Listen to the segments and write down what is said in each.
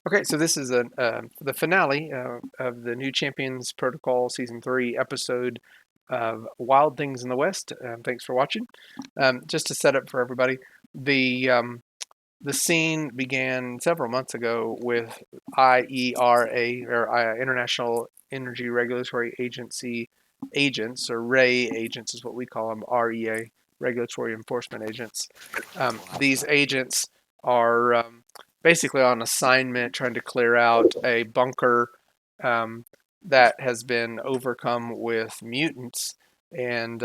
Okay, so this is the finale of the New Champions Protocol Season 3 episode of Wild Things in the West. Thanks for watching. Just to set up for everybody, the scene began several months ago with IERA, or International Energy Regulatory Agency agents, or REA agents is what we call them, REA, Regulatory Enforcement Agents. These agents are basically on assignment trying to clear out a bunker um, that has been overcome with mutants, and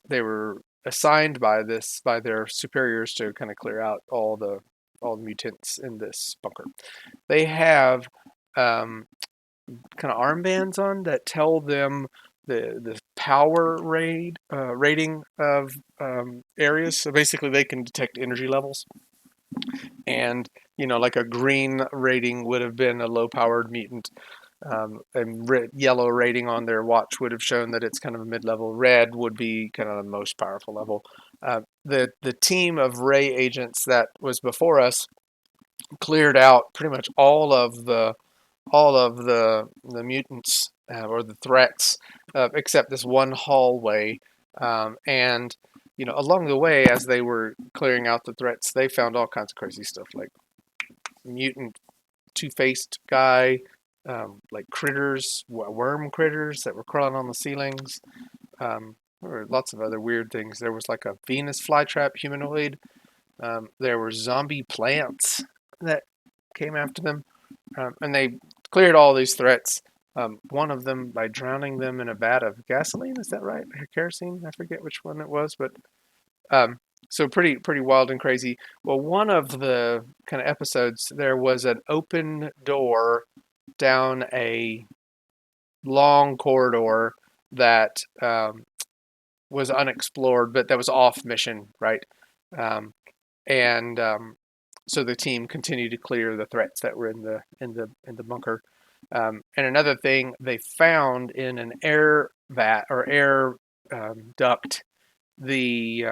they were assigned by their superiors to kind of clear out all the mutants in this bunker. They have um, kind of armbands on that tell them the power rating of areas. So basically, they can detect energy levels, and like a green rating would have been a low-powered mutant. And yellow rating on their watch would have shown that it's kind of a mid-level. Red would be kind of the most powerful level. The team of Ray agents that was before us cleared out pretty much all of the mutants or the threats, except this one hallway. And along the way, as they were clearing out the threats, they found all kinds of crazy stuff, like mutant two-faced guy, like critters, worm critters that were crawling on the ceilings. There were lots of other weird things. There was like a Venus flytrap humanoid. There were zombie plants that came after them, and they cleared all these threats. One of them by drowning them in a vat of gasoline. Is that right? Or kerosene? I forget which one it was, but um, so pretty wild and crazy. Well, one of the kind of episodes, there was an open door down a long corridor that was unexplored, but that was off mission, right? Um, and so the team continued to clear the threats that were in the bunker. And another thing they found in an air vat or air duct, the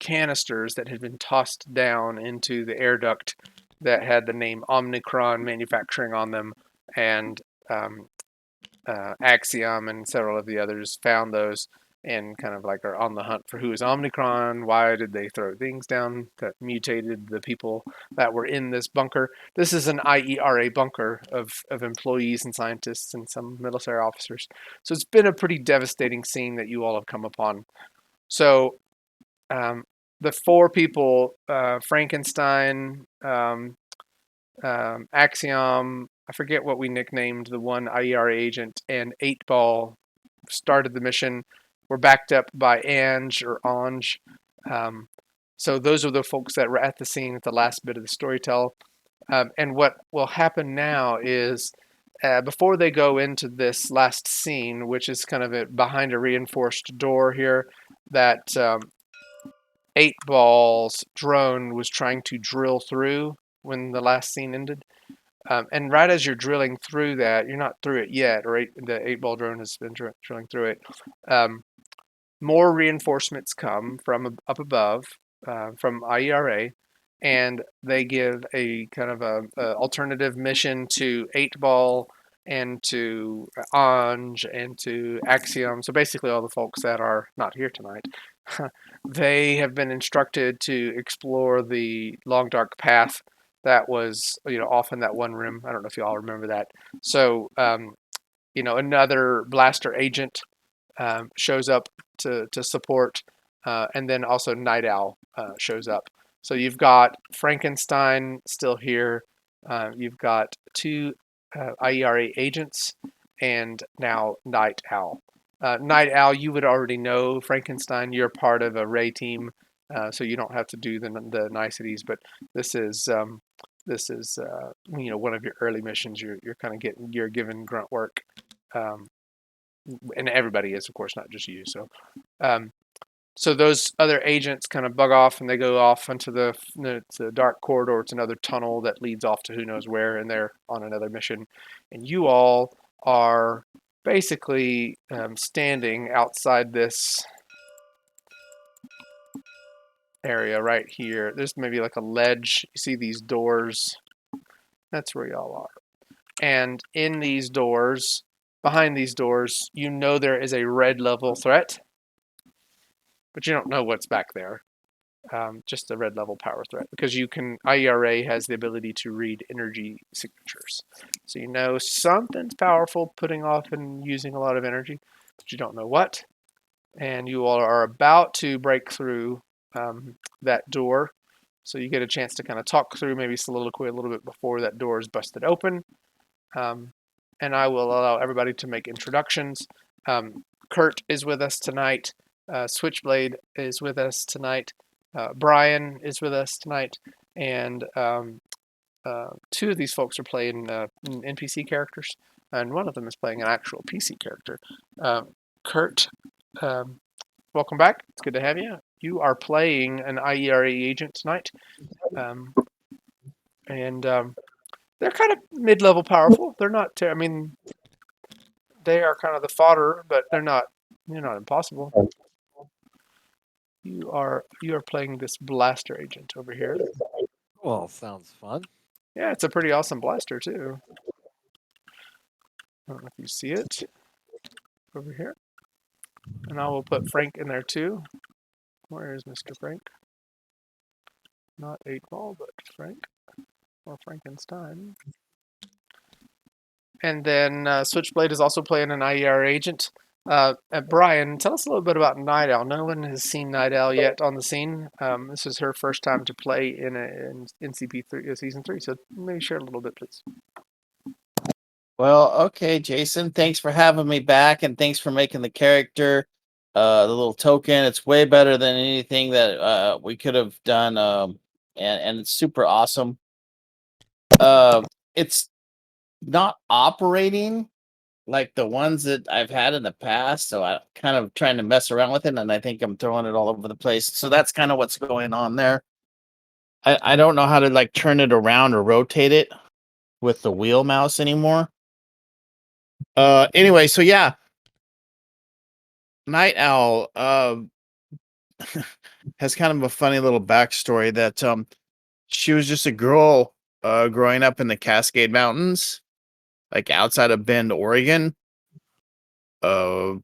canisters that had been tossed down into the air duct that had the name Omnicron Manufacturing on them, and um, Axiom and several of the others found those and kind of like are on the hunt for who is Omnicron. Why did they throw things down that mutated the people that were in this bunker? This is an IERA bunker of employees and scientists and some military officers. So it's been a pretty devastating scene that you all have come upon. So um, the four people, Frankenstein, Axiom, I forget what we nicknamed the one IER agent, and 8 Ball started the mission. Were backed up by Ange or Ange. Um, so those are the folks that were at the scene at the last bit of the storytell. And what will happen now is before they go into this last scene, which is kind of behind a reinforced door here, that 8 Ball's drone was trying to drill through when the last scene ended. And right as you're drilling through that, you're not through it yet, right? The 8 Ball drone has been drilling through it. Um, more reinforcements come from up above, from IERA, and they give a kind of a alternative mission to 8 Ball and to Ange and to Axiom. So basically, all the folks that are not here tonight. They have been instructed to explore the long dark path that was off in that one room. I don't know if you all remember that. So another blaster agent shows up to support, and then also Night Owl shows up. So you've got Frankenstein still here. You've got two IERA agents, and now Night Owl. Night Owl, you would already know Frankenstein. You're part of a Ray team, so you don't have to do the niceties. But this is one of your early missions. You're kind of you're given grunt work, um, and everybody is, of course, not just you. Um, so those other agents kind of bug off and they go off into the dark corridor. It's another tunnel that leads off to who knows where, and they're on another mission. And you all are basically standing outside this area right here. There's maybe like a ledge. You see these doors That's where y'all are. And in these doors, behind these doors, you know there is a red level threat, but you don't know what's back there. Just a red level power threat because you can IERA has the ability to read energy signatures, so you know something's powerful, putting off and using a lot of energy, but you don't know what. And you all are about to break through that door, so you get a chance to kind of talk through, maybe soliloquy a little bit before that door is busted open. Um, and I will allow everybody to make introductions. Kurt is with us tonight. Switchblade is with us tonight. Brian is with us tonight, and two of these folks are playing NPC characters, and one of them is playing an actual PC character. Kurt, um, welcome back. It's good to have you. You are playing an IERA agent tonight, um, and they're kind of mid-level powerful. They're not. I mean, they are kind of the fodder, but they're not. You're not impossible. You are playing this blaster agent over here. Well, sounds fun. Yeah, it's a pretty awesome blaster too. I don't know if you see it over here. And I will put Frank in there too. Where is Mr. Frank? Not 8-Ball, but Frank or Frankenstein. And then Switchblade is also playing an IER agent. Brian, tell us a little bit about Night Owl. No one has seen Night Owl yet on the scene. This is her first time to play in NCP3 season 3. So maybe share a little bit, please. Well, okay, Jason. Thanks for having me back, and thanks for making the character, the little token. It's way better than anything that we could have done, and it's super awesome. It's not operating like the ones that I've had in the past, so I'm kind of trying to mess around with it, and I think I'm throwing it all over the place. So that's kind of what's going on there. I don't know how to like turn it around or rotate it with the wheel mouse anymore. Anyway, so yeah, Night Owl has kind of a funny little backstory that she was just a girl growing up in the Cascade Mountains, like outside of Bend, Oregon. Uh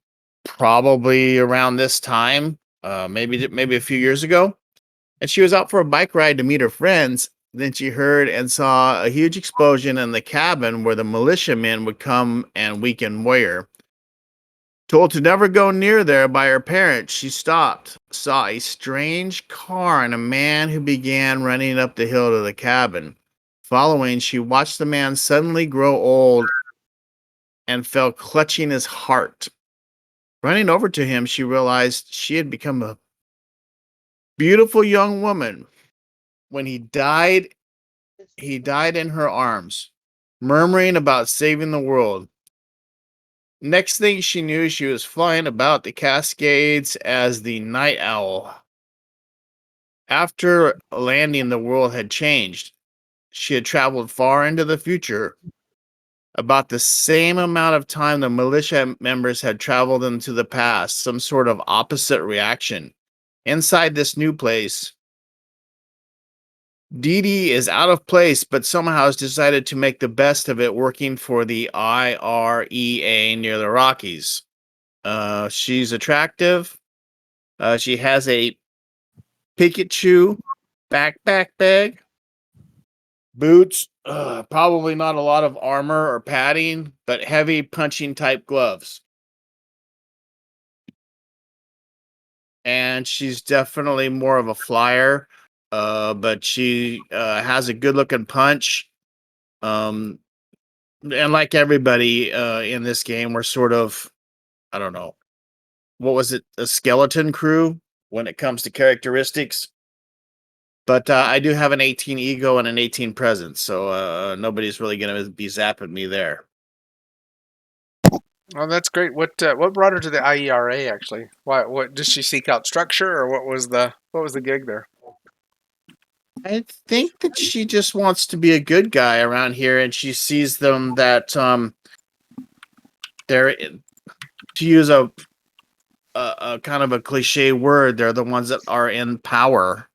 Probably around this time, maybe a few years ago. And she was out for a bike ride to meet her friends. Then she heard and saw a huge explosion in the cabin where the militiamen would come and weaken Moyer. Told to never go near there by her parents, she stopped, saw a strange car and a man who began running up the hill to the cabin. Following, she watched the man suddenly grow old and fell clutching his heart. Running over to him, she realized she had become a beautiful young woman. When he died in her arms, murmuring about saving the world. Next thing she knew, she was flying about the Cascades as the Night Owl. After landing, the world had changed. She had traveled far into the future, about the same amount of time the militia members had traveled into the past, some sort of opposite reaction. Inside this new place, Dee Dee is out of place, but somehow has decided to make the best of it working for the IREA near the Rockies. She's attractive. She has a Pikachu backpack bag, boots, probably not a lot of armor or padding, but heavy punching type gloves. And she's definitely more of a flyer, but she has a good looking punch. And like everybody in this game, we're sort of, I don't know, what was it, a skeleton crew when it comes to characteristics. But I do have an 18 ego and an 18 presence, so nobody's really going to be zapping me there. Oh, that's great. What brought her to the IERA actually? Why? What did she seek out structure, or what was the gig there? I think that she just wants to be a good guy around here, and she sees them that they're, to use a kind of a cliche word, they're the ones that are in power,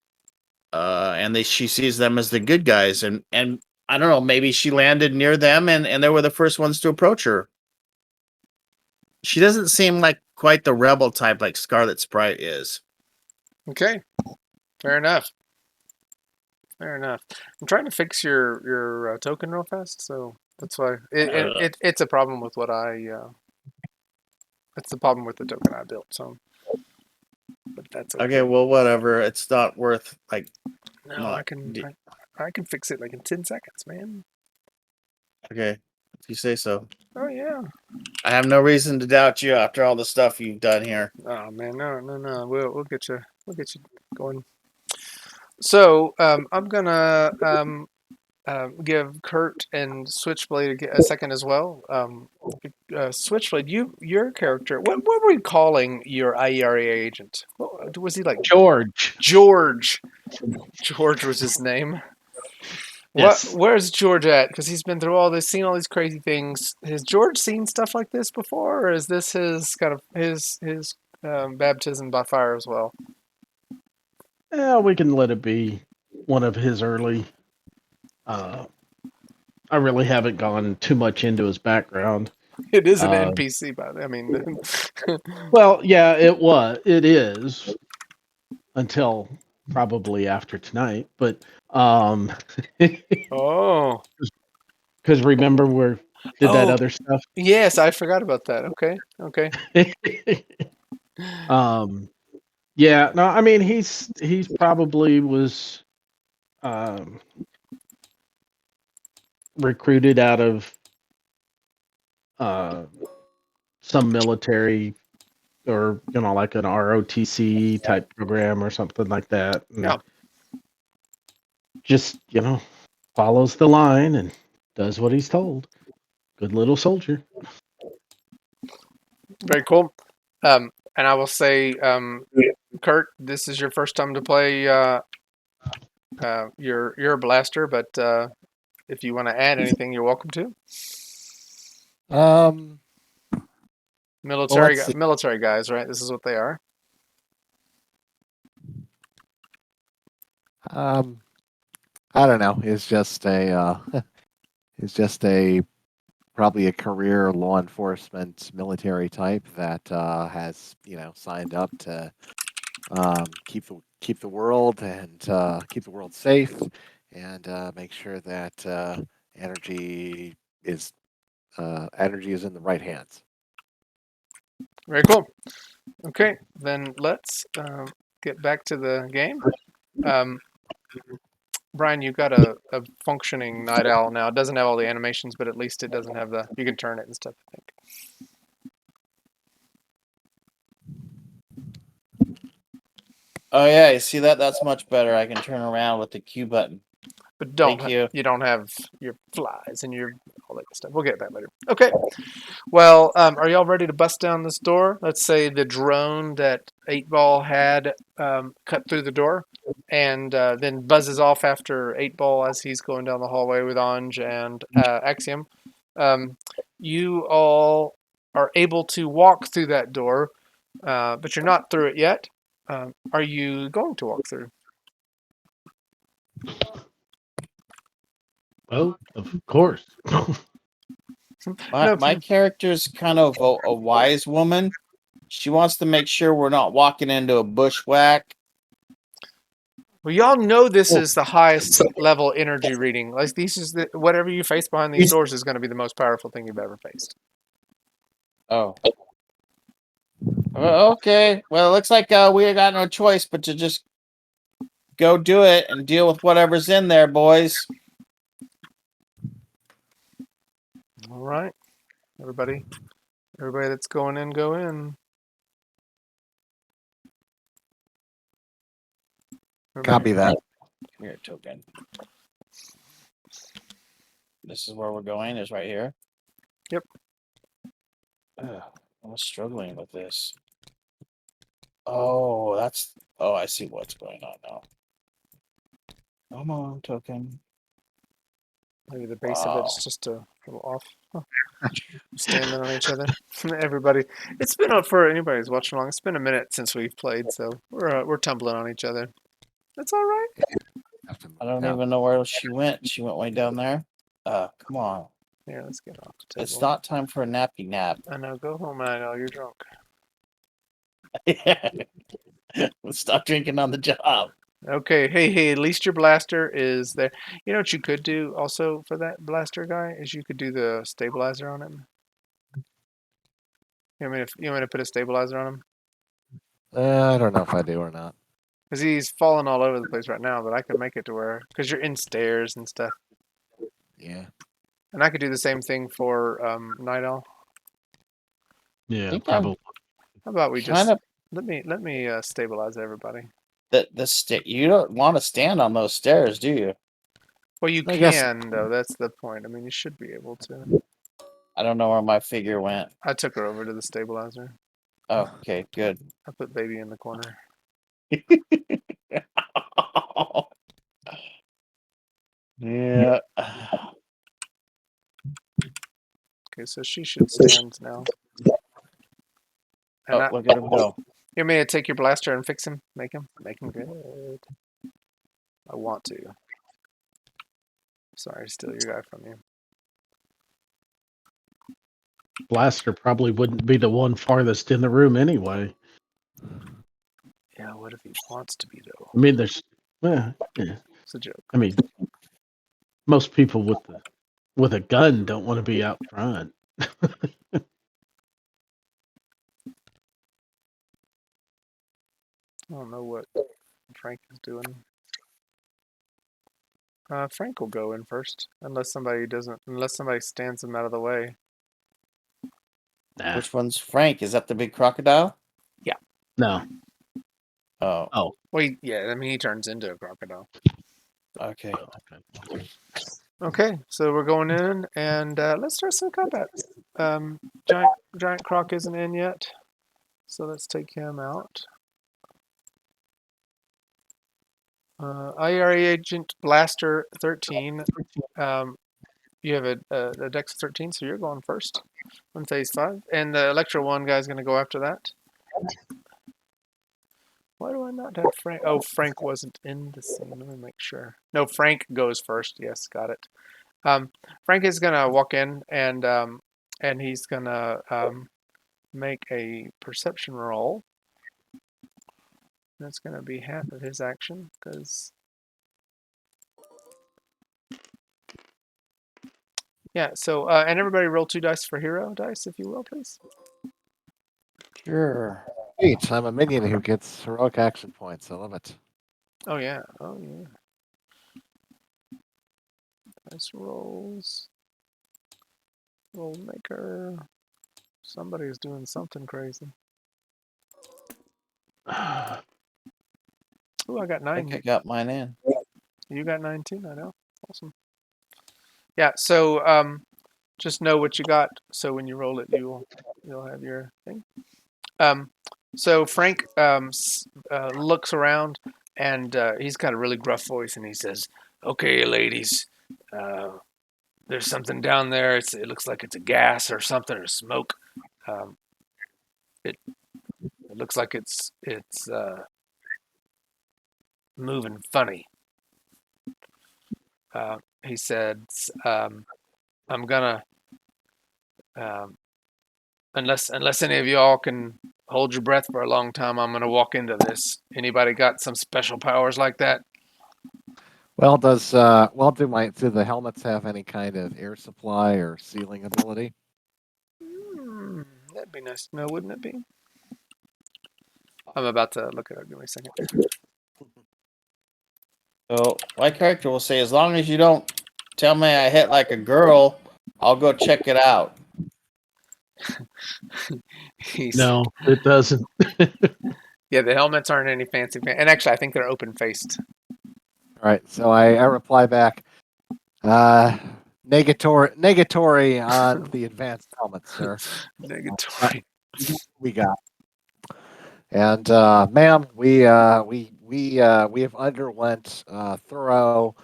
and she sees them as the good guys, and I don't know, maybe she landed near them and they were the first ones to approach her. She doesn't seem like quite the rebel type like Scarlet Sprite is. Okay, fair enough. Fair enough. I'm trying to fix your token real fast, so that's why it's a problem with what I. It's the problem with the token I built. So, but that's okay. Okay, well, whatever. It's not worth like. No, not I can fix it like in 10 seconds, man. Okay, if you say so. Oh yeah. I have no reason to doubt you after all the stuff you've done here. Oh man, no. We'll get you going. So I'm gonna give Kurt and Switchblade a second as well. Switchblade, your character. What were we calling your IERA agent? What, was he like George. George? George was his name. Yes. Where's George at? Because he's been through all this, seen all these crazy things. Has George seen stuff like this before, or is this his kind of his baptism by fire as well? Yeah, we can let it be one of his early. I really haven't gone too much into his background. It is an Uh, NPC, I mean, Well, yeah, it is until probably after tonight. But oh, because remember we did that oh, other stuff. yes, I forgot about that. Okay. Yeah, no, I mean he's probably was um, recruited out of uh, some military or like an ROTC type program or something like that. And Yeah. just follows the line and does what he's told. Good little soldier. Very cool. And I will say, Kurt, this is your first time to play your blaster, but if you want to add anything, you're welcome to. Um, let's see. Military guys, right? This is what they are. I don't know. It's just it's just probably a career law enforcement military type that has signed up to keep the world and keep the world safe and make sure that energy is in the right hands. Very cool. Okay, then let's get back to the game. Brian, you've got a functioning night owl now. It doesn't have all the animations, but at least it doesn't have the. You can turn it and stuff, I think. Oh yeah, you see that? That's much better. I can turn around with the Q button. But Thank you. You don't have your flies and your all that stuff. We'll get that later. Okay. Well, are y'all ready to bust down this door? Let's say the drone that 8-Ball had cut through the door and then buzzes off after 8-Ball as he's going down the hallway with Anj and Axiom. You all are able to walk through that door, but you're not through it yet. Are you going to walk through? Well, of course. My character's kind of a wise woman. She wants to make sure we're not walking into a bushwhack. Well, y'all know this is the highest level energy reading. Like whatever you face behind these doors is going to be the most powerful thing you've ever faced. Oh. Okay. Well, it looks like we got no choice but to just go do it and deal with whatever's in there, boys. All right, everybody that's going in, go in. Copy that. Come here, token. This is where we're going. Is right here. Yep. I'm struggling with this. Oh, I see what's going on now. Come on, token. Maybe the base of it's just a little off. Huh. Standing on each other. Everybody. It's been up for anybody who's watching along. It's been a minute since we've played, so we're tumbling on each other. That's all right. Have to move I don't down. even know where she went. She went way down there. Come on. Here, let's get off the table. It's not time for a nappy nap. I know. Go home. I know you're drunk. Stop drinking on the job. Okay. Hey. At least your blaster is there. You know what you could do also for that blaster guy is you could do the stabilizer on him. You want me to put a stabilizer on him? I don't know if I do or not. Because he's falling all over the place right now, but I could make it to where, because you're in stairs and stuff. Yeah. And I could do the same thing for Night Owl. Yeah, think I'm probably. How about we kind just of let me stabilize everybody. you don't want to stand on those stairs, do you? Well, you I guess- can though. That's the point. I mean, you should be able to. I don't know where my figure went. I took her over to the stabilizer. Oh, okay, good. I put baby in the corner. Yeah. Okay, so she should stand now. And Oh, look at him go. you want me to take your blaster and fix him? Make him good. I want to. Sorry, steal your guy from you. Blaster probably wouldn't be the one farthest in the room anyway. Yeah, what if he wants to be though? I mean, yeah. It's a joke. I mean, most people with a gun don't want to be out front. I don't know what Frank is doing. Frank will go in first, unless somebody stands him out of the way. Nah, Which one's Frank? Is that the big crocodile? no. Oh, Well, he turns into a crocodile. okay. Okay. Okay, so we're going in, and let's start some combat. Giant Croc isn't in yet, so let's take him out. IRA Agent Blaster 13. You have a Dex 13, so you're going first on phase 5. And the Electro 1 guy's going to go after that. Why do I not have Frank? Oh, Frank wasn't in the scene. Let me make sure. No, Frank goes first. Yes, got it. Frank is going to walk in, and he's going to make a perception roll. That's going to be half of his action, because... Yeah, so, and everybody roll 2 dice for hero dice, if you will, please. Sure. Great. I'm a minion who gets heroic action points. I love it. Oh, yeah. Oh, yeah. Dice rolls. Roll maker. Somebody's doing something crazy. Ooh, I got I 9. think I got mine in. You got 9 too? I know. Awesome. Yeah, so just know what you got, so when you roll it, you'll have your thing. So Frank looks around, and he's got a really gruff voice, and he says, "Okay, ladies, there's something down there. It looks like it's a gas or something, or smoke. It looks like it's moving funny." He said, "I'm gonna, unless any of y'all can hold your breath for a long time, I'm gonna walk into this. Anybody got some special powers like that?" Well, do the helmets have any kind of air supply or sealing ability? That'd be nice to know, wouldn't it be? I'm about to look it up. Give me a second. So my character will say, as long as you don't tell me I hit like a girl, I'll go check it out. No, it doesn't. Yeah, the helmets aren't any fancy, and actually, I think they're open-faced. All right, so I reply back, negatory on the advanced helmets, sir. Negatory. We got. And ma'am, we have underwent thorough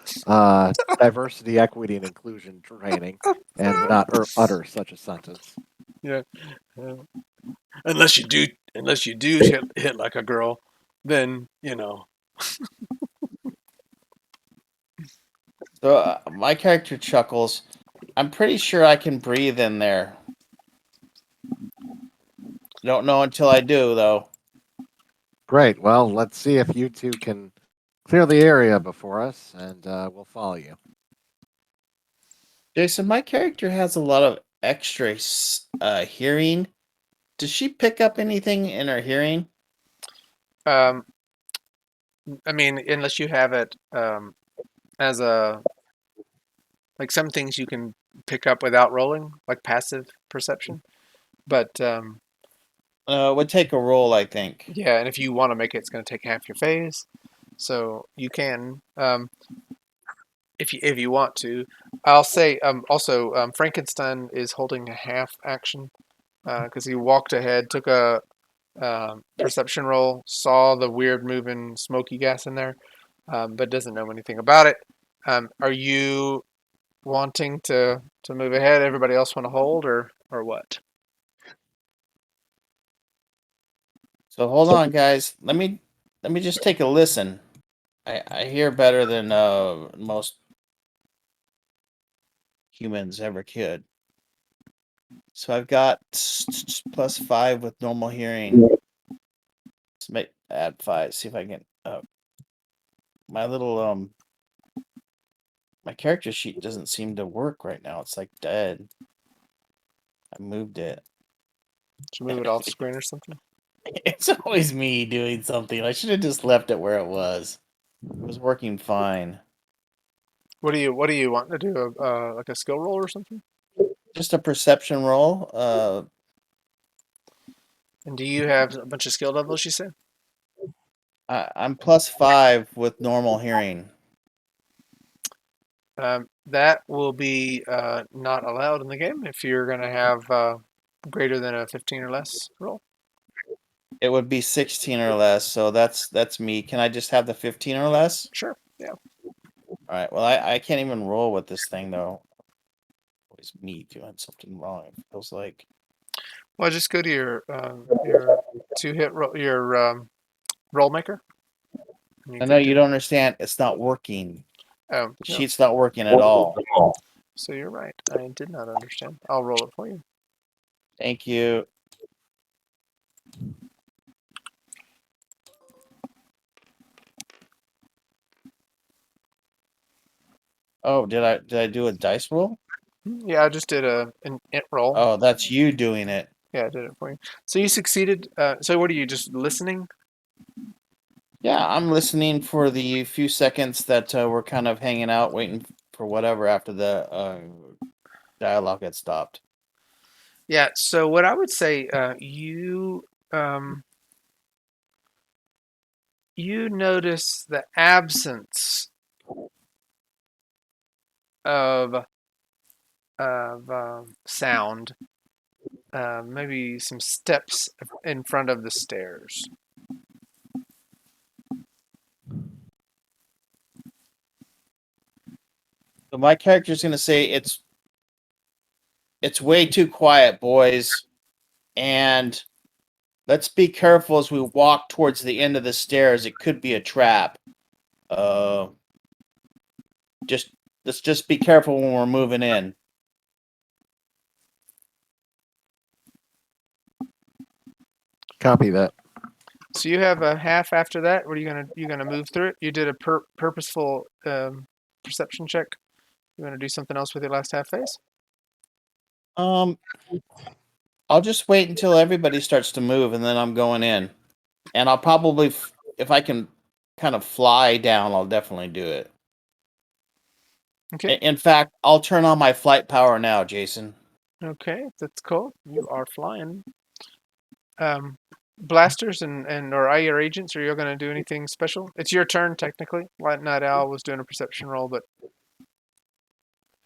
diversity, equity, and inclusion training, and would not utter such a sentence. Yeah. Unless you do hit like a girl, then So my character chuckles. I'm pretty sure I can breathe in there. Don't know until I do, though. Great. Well, let's see if you two can clear the area before us, and we'll follow you. Jason, my character has a lot of extra hearing. Does she pick up anything in her hearing? I mean, unless you have it as a like some things you can pick up without rolling, like passive perception. But Would take a roll, I think. yeah, and if you want to make it, it's going to take half your phase. So you can, if you want to. I'll say also Frankenstein is holding a half action because he walked ahead, took a perception roll, saw the weird moving smoky gas in there, but doesn't know anything about it. Are you wanting to move ahead? Everybody else want to hold or what? So hold on, guys. Let me just take a listen. I hear better than most humans ever could. So I've got +5 with normal hearing. Let's add 5. See if I can. My little my character sheet doesn't seem to work right now. It's like dead. I moved it. Should we move it off screen or something? It's always me doing something. I should have just left it where it was. It was working fine. What do you want to do? Like a skill roll or something? Just a perception roll. And do you have a bunch of skill levels? You said. I'm +5 with normal hearing. That will be not allowed in the game if you're going to have greater than a 15 or less roll. It would be 16 or less, so that's me. Can I just have the 15 or less? Sure. Yeah. All right. Well, I can't even roll with this thing though. Always me doing something wrong. It feels like. Well, just go to your 2-hit roll, your roll maker. I know you don't understand. It's not working. Oh, The no. sheet's not working at all. So you're right. I did not understand. I'll roll it for you. Thank you. Oh, did I do a dice roll? Yeah, I just did an int roll. Oh, that's you doing it. Yeah, I did it for you. So you succeeded. So what are you just listening? Yeah, I'm listening for the few seconds that we're kind of hanging out, waiting for whatever after the dialogue had stopped. Yeah. So what I would say, you you notice the absence of sound. Maybe some steps in front of the stairs. So my character's gonna say it's way too quiet, boys, and let's be careful as we walk towards the end of the stairs. It could be a trap. Just let's just be careful when we're moving in. Copy that. So you have a half after that. What are you gonna move through it? You did a purposeful perception check. You want to do something else with your last half phase? I'll just wait until everybody starts to move, and then I'm going in. And I'll probably, if I can kind of fly down, I'll definitely do it. Okay. In fact, I'll turn on my flight power now, Jason. Okay, that's cool. You are flying. Blasters and or IR agents, are you going to do anything special? It's your turn technically. Night Owl was doing a perception roll, but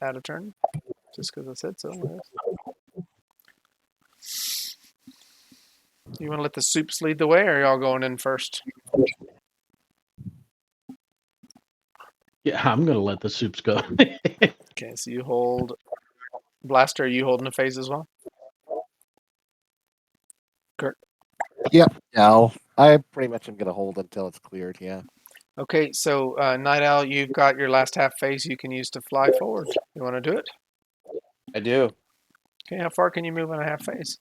out of turn, just because I said so. You want to let the soups lead the way, or are y'all going in first? Yeah, I'm gonna let the soups go. Okay, so you hold Blaster. Are you holding a phase as well? Kurt. Yep. Yeah, I pretty much am going to hold until it's cleared. Yeah. Okay, so Night Owl, you've got your last half phase you can use to fly forward. You want to do it? I do. Okay, how far can you move on a half phase?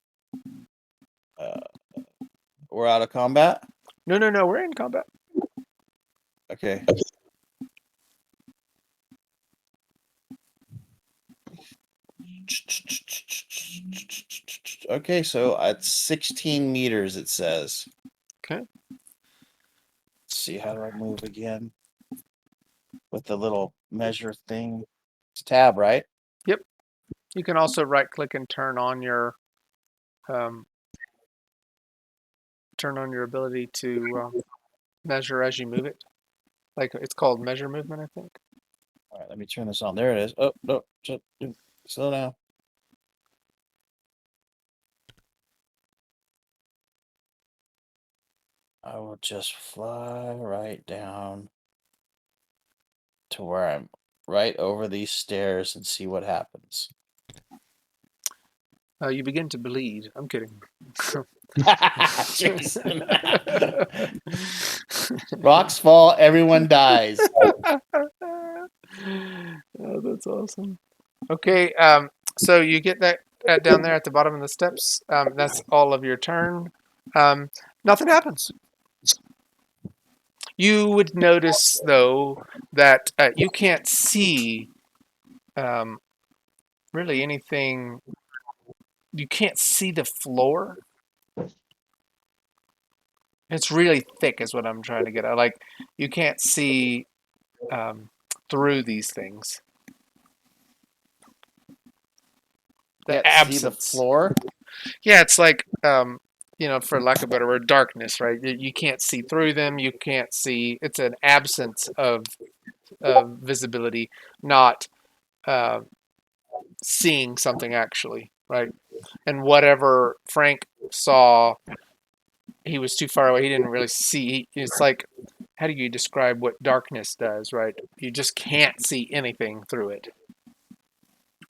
We're out of combat. No, we're in combat. Okay. Okay, so at 16 meters, it says. Okay. Let's see, how do I move again? With the little measure thing. It's tab, right? Yep. You can also right-click and turn on your ability to measure as you move it. Like it's called measure movement, I think. All right, let me turn this on. There it is. Oh, no. Slow down. I will just fly right down to where I'm right over these stairs and see what happens. You begin to bleed. I'm kidding. Jason. Rocks fall, everyone dies. Oh, that's awesome. Okay, so you get that down there at the bottom of the steps. That's all of your turn. Nothing happens. You would notice, though, that you can't see really anything. You can't see the floor. It's really thick, is what I'm trying to get at. Like, you can't see through these things. The Can't see the absence. floor. Yeah, it's like, for lack of a better word, darkness, right? You can't see through them. You can't see. It's an absence of visibility, not seeing something actually, right? And whatever Frank saw, he was too far away. He didn't really see. It's like, how do you describe what darkness does, right? You just can't see anything through it.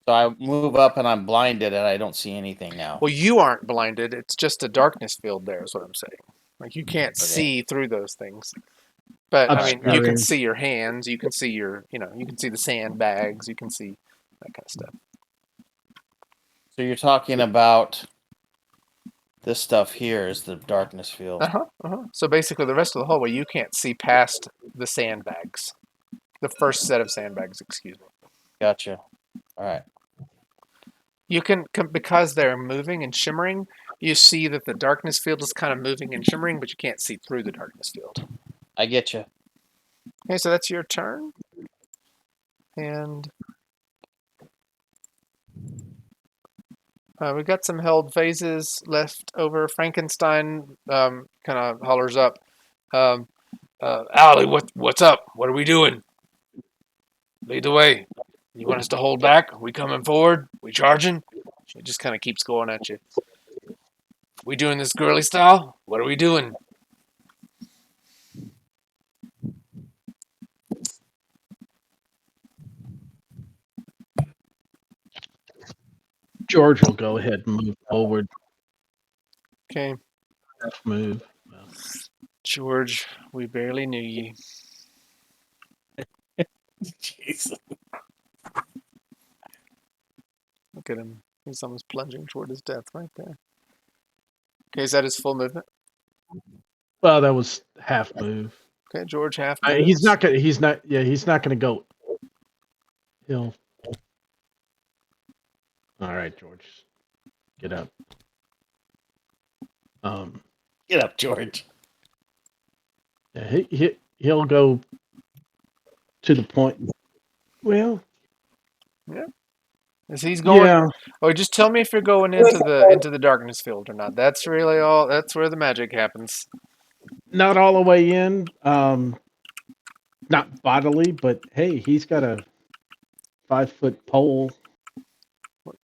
So I move up and I'm blinded and I don't see anything now. Well, you aren't blinded. It's just a darkness field there, is what I'm saying. Like, you can't see through those things. But, I mean, you can see your hands. You can see you can see the sandbags. You can see that kind of stuff. So you're talking about this stuff here is the darkness field. So basically, the rest of the hallway, you can't see past the sandbags. The first set of sandbags, excuse me. Gotcha. All right. You can, because they're moving and shimmering, you see that the darkness field is kind of moving and shimmering, but you can't see through the darkness field. I get you. Okay, so that's your turn. And we've got some held phases left over. Frankenstein kind of hollers up, Allie, what's up? What are we doing? Lead the way. You want us to hold back? Are we coming forward? We charging? She just kind of keeps going at you. We doing this girly style? What are we doing? George will go ahead and move forward. Okay. Move. George, we barely knew you. Jesus. Look at him. He's almost plunging toward his death right there. Okay, is that his full movement? Well, that was half move. Okay, George half moves. He's not gonna go. He'll. All right, George, get up. Get up, George. Yeah, he'll go to the point. Well, yeah. As he's going. Yeah. Oh, just tell me if you're going into the darkness field or not. That's really all. That's where the magic happens. Not all the way in. Not bodily, but hey, he's got a 5-foot pole.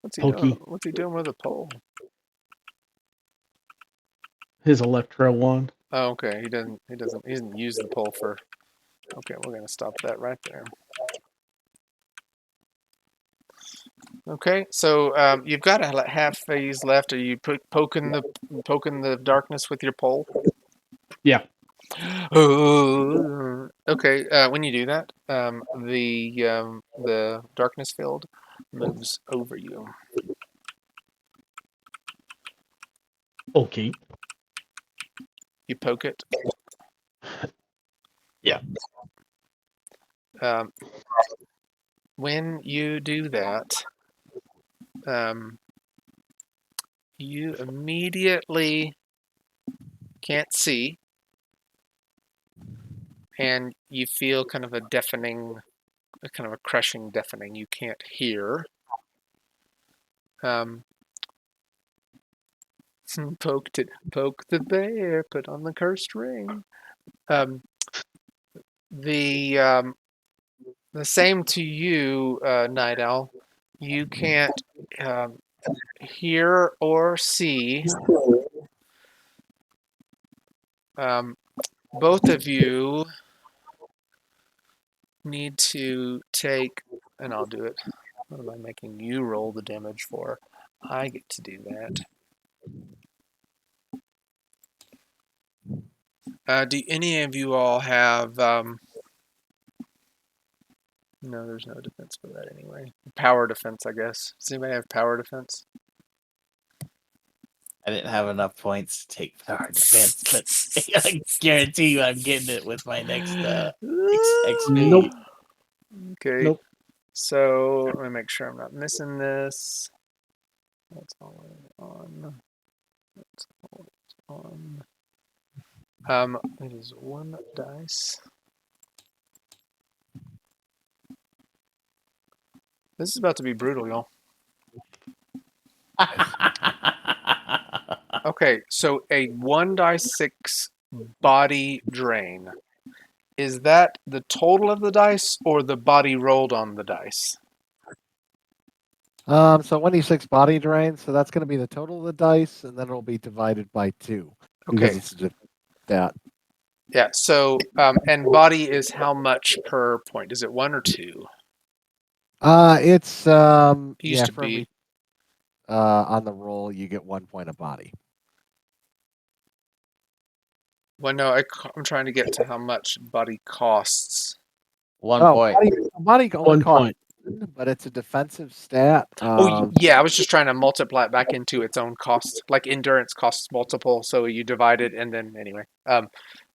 What's he doing? What's he doing with a pole? His electro wand. Oh, okay. He doesn't use the pole for. Okay, we're gonna stop that right there. Okay, so you've got a half phase left. Are you poking the darkness with your pole? Yeah. Okay, when you do that, the darkness field moves over you. Okay. You poke it. Yeah. Um, when you do that, you immediately can't see, and you feel kind of a deafening, kind of a crushing deafening. You can't hear. Um, poked it, poke the bear, put on the cursed ring. Um, the um, the same to you, Night Owl. You can't um, hear or see. Both of you need to take, and I'll do it. What am I making you roll the damage for? I get to do that. Do any of you all have? No, there's no defense for that anyway. Power defense, I guess. Does anybody have power defense? I didn't have enough points to take power defense, but I guarantee you I'm getting it with my next XP. Nope. Okay. Nope. So let me make sure I'm not missing this. That's always on. That's always on. It is 1 dice. This is about to be brutal, y'all. Okay, so a 1d6 body drain. Is that the total of the dice or the body rolled on the dice? So 1d6 body drain, so that's going to be the total of the dice, and then it'll be divided by 2 because Okay. it's just that. Yeah, so, and body is how much per point? Is it 1 or 2? It's It used yeah, to for every be. on the roll you get 1 point of body. Well, no, I'm trying to get to how much body costs. 1 Oh, point. body only 1 costs point. 1, but it's a defensive stat. Yeah, I was just trying to multiply it back into its own cost. Like endurance costs multiple, so you divide it, and then anyway.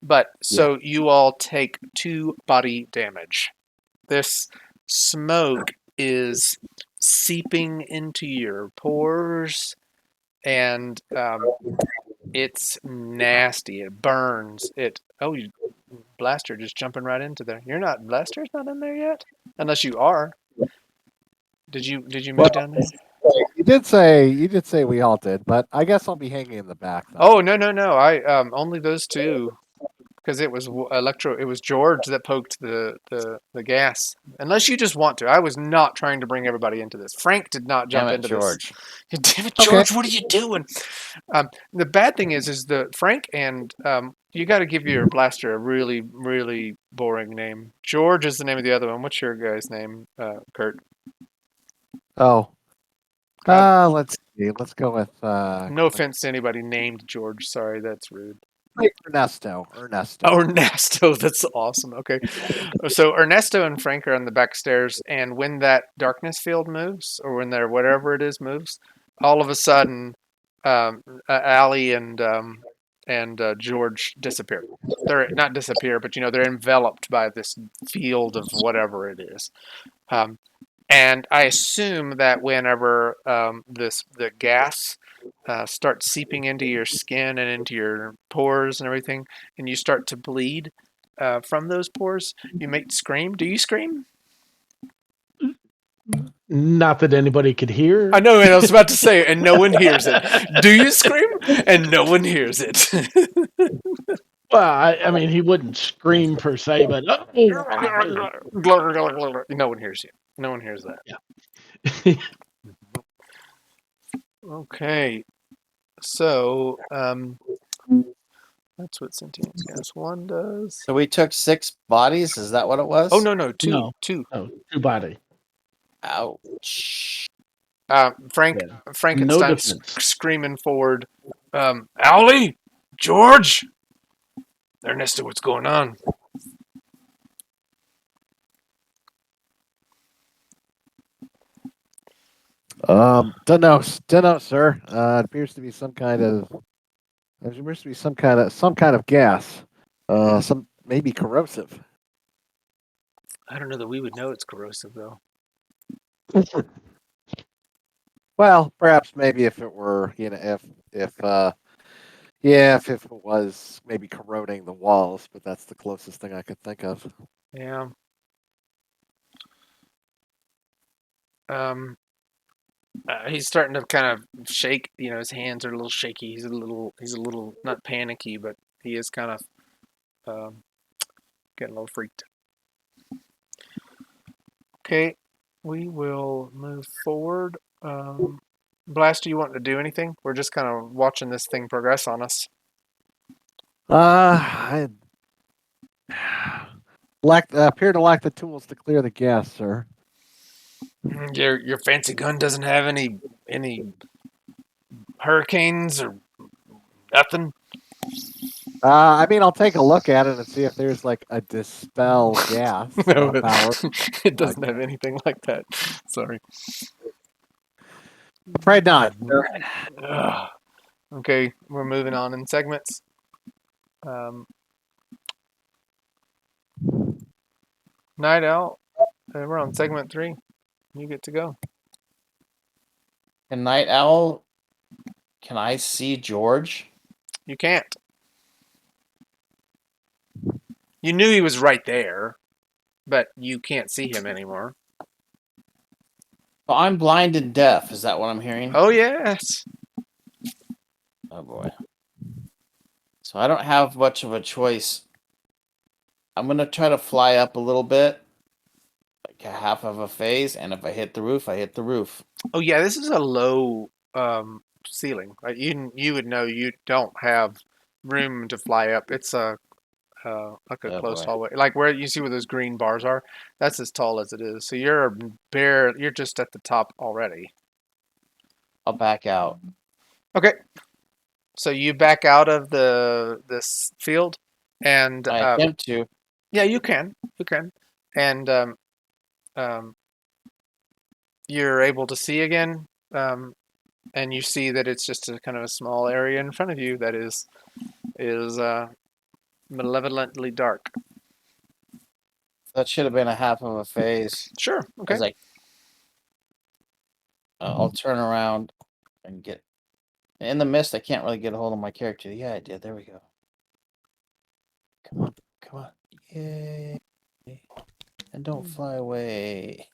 But so you all take 2 body damage. This smoke is seeping into your pores, and it's nasty. It burns. Blaster just jumping right into there. You're not Blaster's not in there yet, unless you are. Did you move down there? You did say we all did, but I guess I'll be hanging in the back though. Oh no. I only those 2, because it was It was George that poked the gas. Unless you just want to. I was not trying to bring everybody into this. Frank did not jump Damn it, into George. this. Damn it, Okay. George! What are you doing? The bad thing is the Frank and you got to give your blaster a really really boring name. George is the name of the other one. What's your guy's name, Kurt? Oh. Um, Let's see. Let's go with No offense to anybody named George. Sorry, that's rude. Ernesto. Oh, Ernesto, that's awesome. Okay, so Ernesto and Frank are on the back stairs, and when that darkness field moves, or when there whatever it is moves, all of a sudden, Allie and George disappear. They're not disappear, but they're enveloped by this field of whatever it is. And I assume that whenever the gas starts seeping into your skin and into your pores and everything, and you start to bleed from those pores, you might scream. Do you scream? Not that anybody could hear. I know, and I was about to say, and no one hears it. Do you scream? And no one hears it. Well, I mean, he wouldn't scream per se, but No one hears you. No one hears that. Okay, so that's what sentient gas 1 does. So we took 6 bodies. Is that what it was? Oh no, 2, No. 2. Oh, 2 body. Ouch. Frank Yeah. Frankenstein's No defense. screaming forward. Owlie, George, Ernesto, what's going on? Don't know, sir. It appears to be some kind of. There appears to be some kind of gas. Some maybe corrosive. I don't know that we would know it's corrosive though. Well, perhaps maybe if it were, if it was maybe corroding the walls, but that's the closest thing I could think of. Yeah. He's starting to kind of shake. His hands are a little shaky. He's a little not panicky, but he is kind of getting a little freaked. Okay, we will move forward. Blast, do you want to do anything? We're just kind of watching this thing progress on us. I appear to lack the tools to clear the gas, sir. Your fancy gun doesn't have any hurricanes or nothing. I mean, I'll take a look at it and see if there's like a dispel gas No, power. it doesn't have anything like that. Sorry. Afraid not. Ugh. Okay, we're moving on in segments. Night Owl, we're on segment 3. You get to go. And Night Owl, can I see George? You can't. You knew he was right there, but you can't see him anymore. Well, I'm blind and deaf. Is that what I'm hearing? Oh, yes. Oh boy. So I don't have much of a choice. I'm gonna try to fly up a little bit, like a half of a phase, and if I hit the roof, I hit the roof. Oh, yeah, this is a low ceiling. You would know you don't have room to fly up. It's like a Oh closed boy. hallway, like where you see where those green bars are. That's as tall as it is. So you're just at the top already. I'll back out. Okay. So you back out of this field, and I attempt to. yeah, you can, and you're able to see again, and you see that it's just a kind of a small area in front of you that is malevolently dark. That should have been a half of a phase. Sure. Okay. Like, I'll turn around and get in the mist. I can't really get a hold of my character. Yeah, I did. There we go. Come on, come on. Yay! And don't fly away.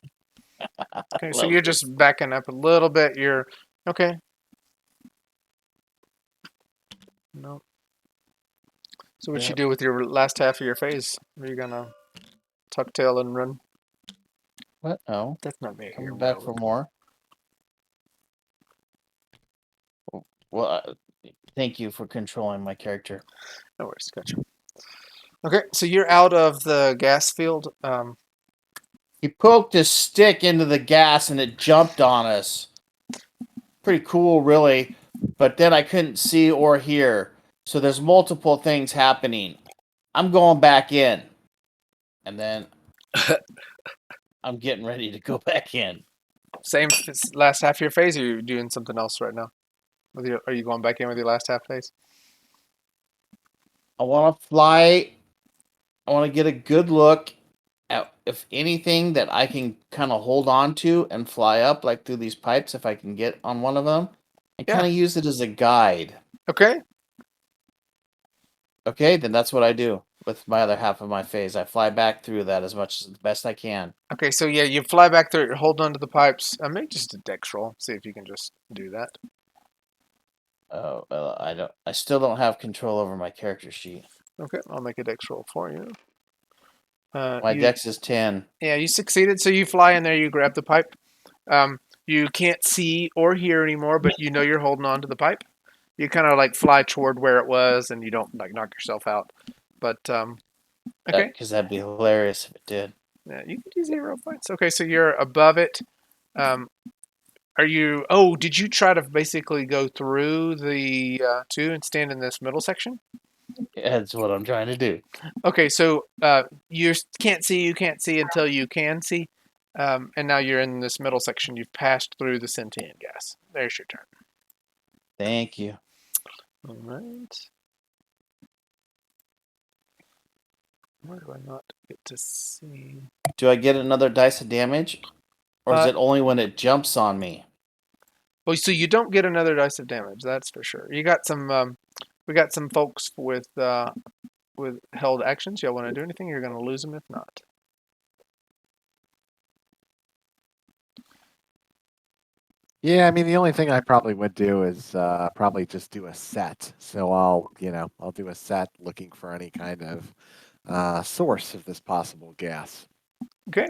Okay. So you're just backing up a little bit. You're okay. No. So what you do with your last half of your phase? Are you gonna tuck tail and run? What? No. That's not me. Come back for more. Well, thank you for controlling my character. No worries. Gotcha. Okay, so you're out of the gas field. He poked his stick into the gas and it jumped on us. Pretty cool, really. But then I couldn't see or hear. So there's multiple things happening. I'm going back in. And then I'm getting ready to go back in. Same last half of your phase, or are you doing something else right now? Are you going back in with your last half phase? I want to fly. I want to get a good look at if anything that I can kind of hold on to and fly up, like through these pipes, if I can get on one of them, and kind of use it as a guide. Okay. Okay, then that's what I do with my other half of my phase. I fly back through that as best I can. Okay, so yeah, you fly back through it, you're holding onto the pipes. Make just a dex roll. See if you can just do that. Oh, well, I still don't have control over my character sheet. Okay, I'll make a dex roll for you. My dex is 10. Yeah, you succeeded. So you fly in there, you grab the pipe. You can't see or hear anymore, but you know you're holding on to the pipe. You kind of like fly toward where it was, and you don't like knock yourself out. But okay, Because that'd be hilarious if it did. yeah, you can do 0 points. Okay, so you're above it. Are you? Oh, did you try to basically go through the two and stand in this middle section? That's what I'm trying to do. Okay, so you can't see until you can see. And now you're in this middle section. You've passed through the sentient gas. There's your turn. Thank you. All right. Why do I not get to see? Do I get another dice of damage? Or is it only when it jumps on me? Well, so you don't get another dice of damage. That's for sure. You got some. We got some folks with held actions. Y'all want to do anything? You're going to lose them if not. Yeah, I mean, the only thing I probably would do is probably just do a set. So I'll do a set looking for any kind of source of this possible gas. Okay.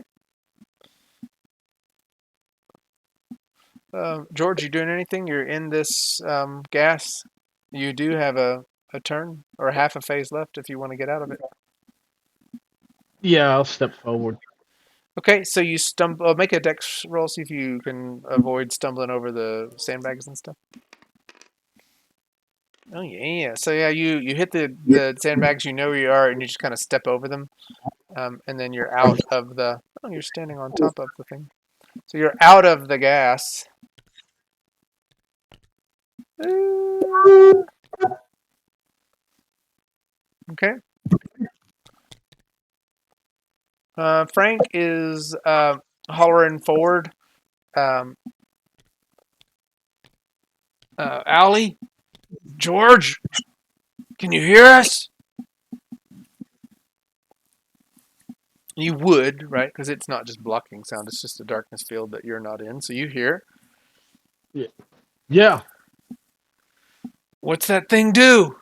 George, you doing anything? You're in this gas. You do have a turn or half a phase left if you want to get out of it. Yeah, I'll step forward. Okay, so you stumble. Make a dex roll. See if you can avoid stumbling over the sandbags and stuff. Oh yeah. So yeah, you hit the sandbags. You know where you are, and you just kind of step over them, and then you're out of the. Oh, you're standing on top of the thing. So you're out of the gas. Okay. Frank is hollering forward. Allie, George, can you hear us? You would, right? Because it's not just blocking sound; it's just a darkness field that you're not in. So you hear. Yeah. What's that thing do?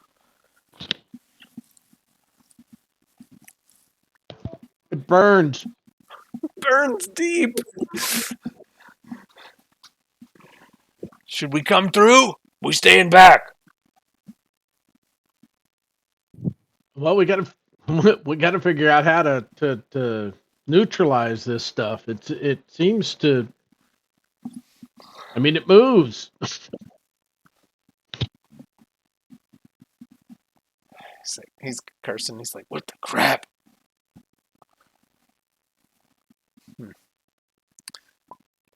It burns. Burns deep. Should we come through? We staying back. Well, we gotta figure out how to neutralize this stuff. It seems to. I mean, it moves. He's cursing. He's like, "What the crap?"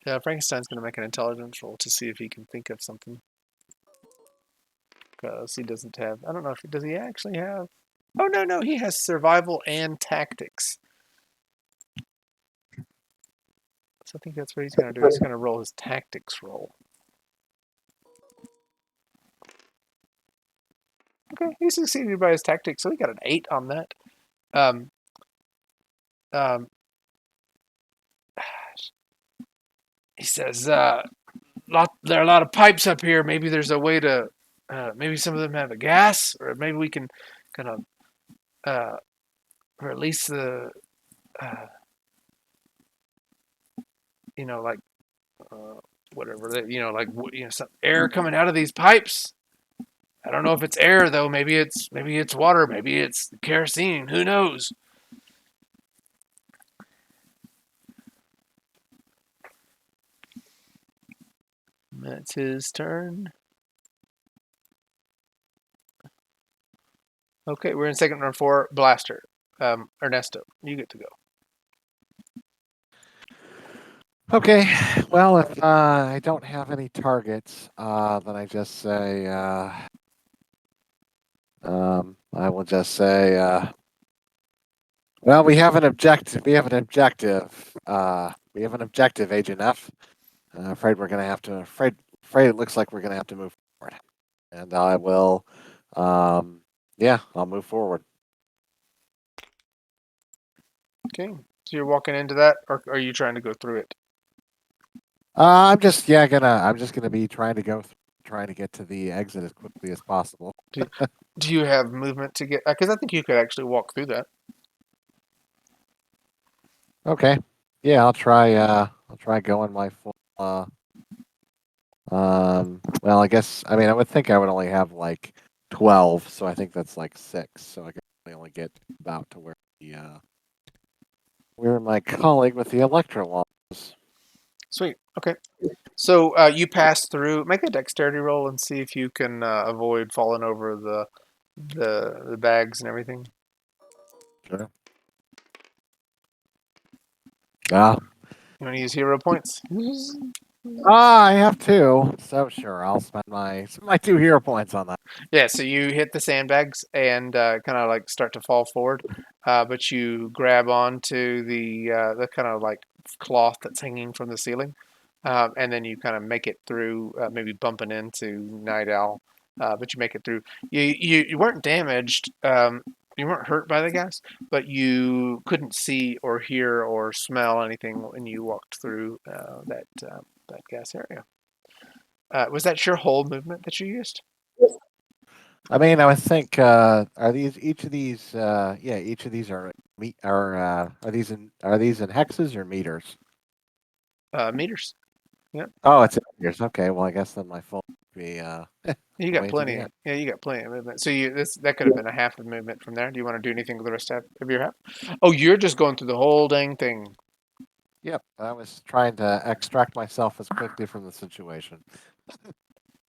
Yeah, Frankenstein's gonna make an intelligence roll to see if he can think of something. Because he doesn't have. I don't know if does he actually have. Oh no, he has survival and tactics. So I think that's what he's gonna do. He's gonna roll his tactics roll. Okay, he succeeded by his tactics, so he got an 8 on that. Um, he says, there are a lot of pipes up here. Maybe there's a way to, maybe some of them have a gas, or maybe we can kind of release the, like whatever that, some air coming out of these pipes. I don't know if it's air though. Maybe it's water. Maybe it's kerosene. Who knows? That's his turn. Okay, we're in second round 4. Blaster. Ernesto, you get to go. Okay, well, if I don't have any targets, then I just say, I will just say, well, we have an objective. We have an objective. We have an objective, Agent F. Afraid we're gonna have to. Afraid it looks like we're gonna have to move forward. And I will. Yeah, I'll move forward. Okay, so you're walking into that, or are you trying to go through it? I'm just gonna be trying to get to the exit as quickly as possible. Do you have movement to get? Because I think you could actually walk through that. Okay. Yeah, I'll try. I'll try going my full. Well, I guess. I mean, I would think I would only have like 12, so I think that's like 6. So I can only get about to where my colleague with the electro wall is. Sweet. Okay. So you pass through. Make a dexterity roll and see if you can avoid falling over the bags and everything. Sure. Ah, You want to use hero points? I have two, so sure, I'll spend my 2 hero points on that. Yeah, so you hit the sandbags and kind of like start to fall forward, but you grab onto the kind of like cloth that's hanging from the ceiling, and then you kind of make it through, maybe bumping into Night Owl, but you make it through. You weren't damaged, you weren't hurt by the gas, but you couldn't see or hear or smell anything when you walked through that gas area. Was that your whole movement that you used? I mean, I would think, are these each of these? Yeah, each of these are are these in hexes or meters? Meters. Yep. Oh, it's in meters. Okay, well, I guess then my full would be You got way to the plenty. end. Yeah, you got plenty of movement. So that could have been a half of movement from there. Do you want to do anything with the rest of your half? Oh, you're just going through the whole dang thing. Yep, I was trying to extract myself as quickly from the situation.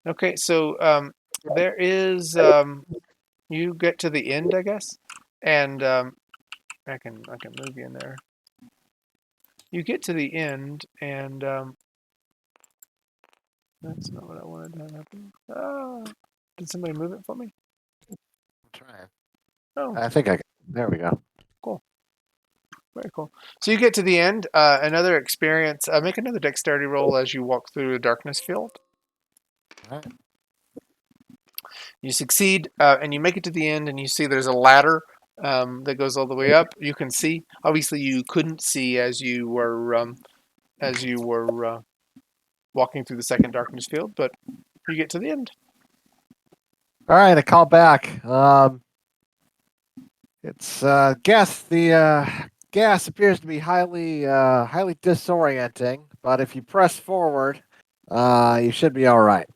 Okay, so there is you get to the end, I guess, and I can move you in there. You get to the end, and that's not what I wanted to happen. Did somebody move it for me? I'm trying. Oh, I think there we go. cool. Very cool. So you get to the end. Another experience. Make another dexterity roll as you walk through the darkness field. All right. You succeed, and you make it to the end, and you see there's a ladder that goes all the way up. You can see. Obviously, you couldn't see as you were walking through the second darkness field, but you get to the end. All right, I call back. It's gas. The gas appears to be highly disorienting, but if you press forward, you should be all right.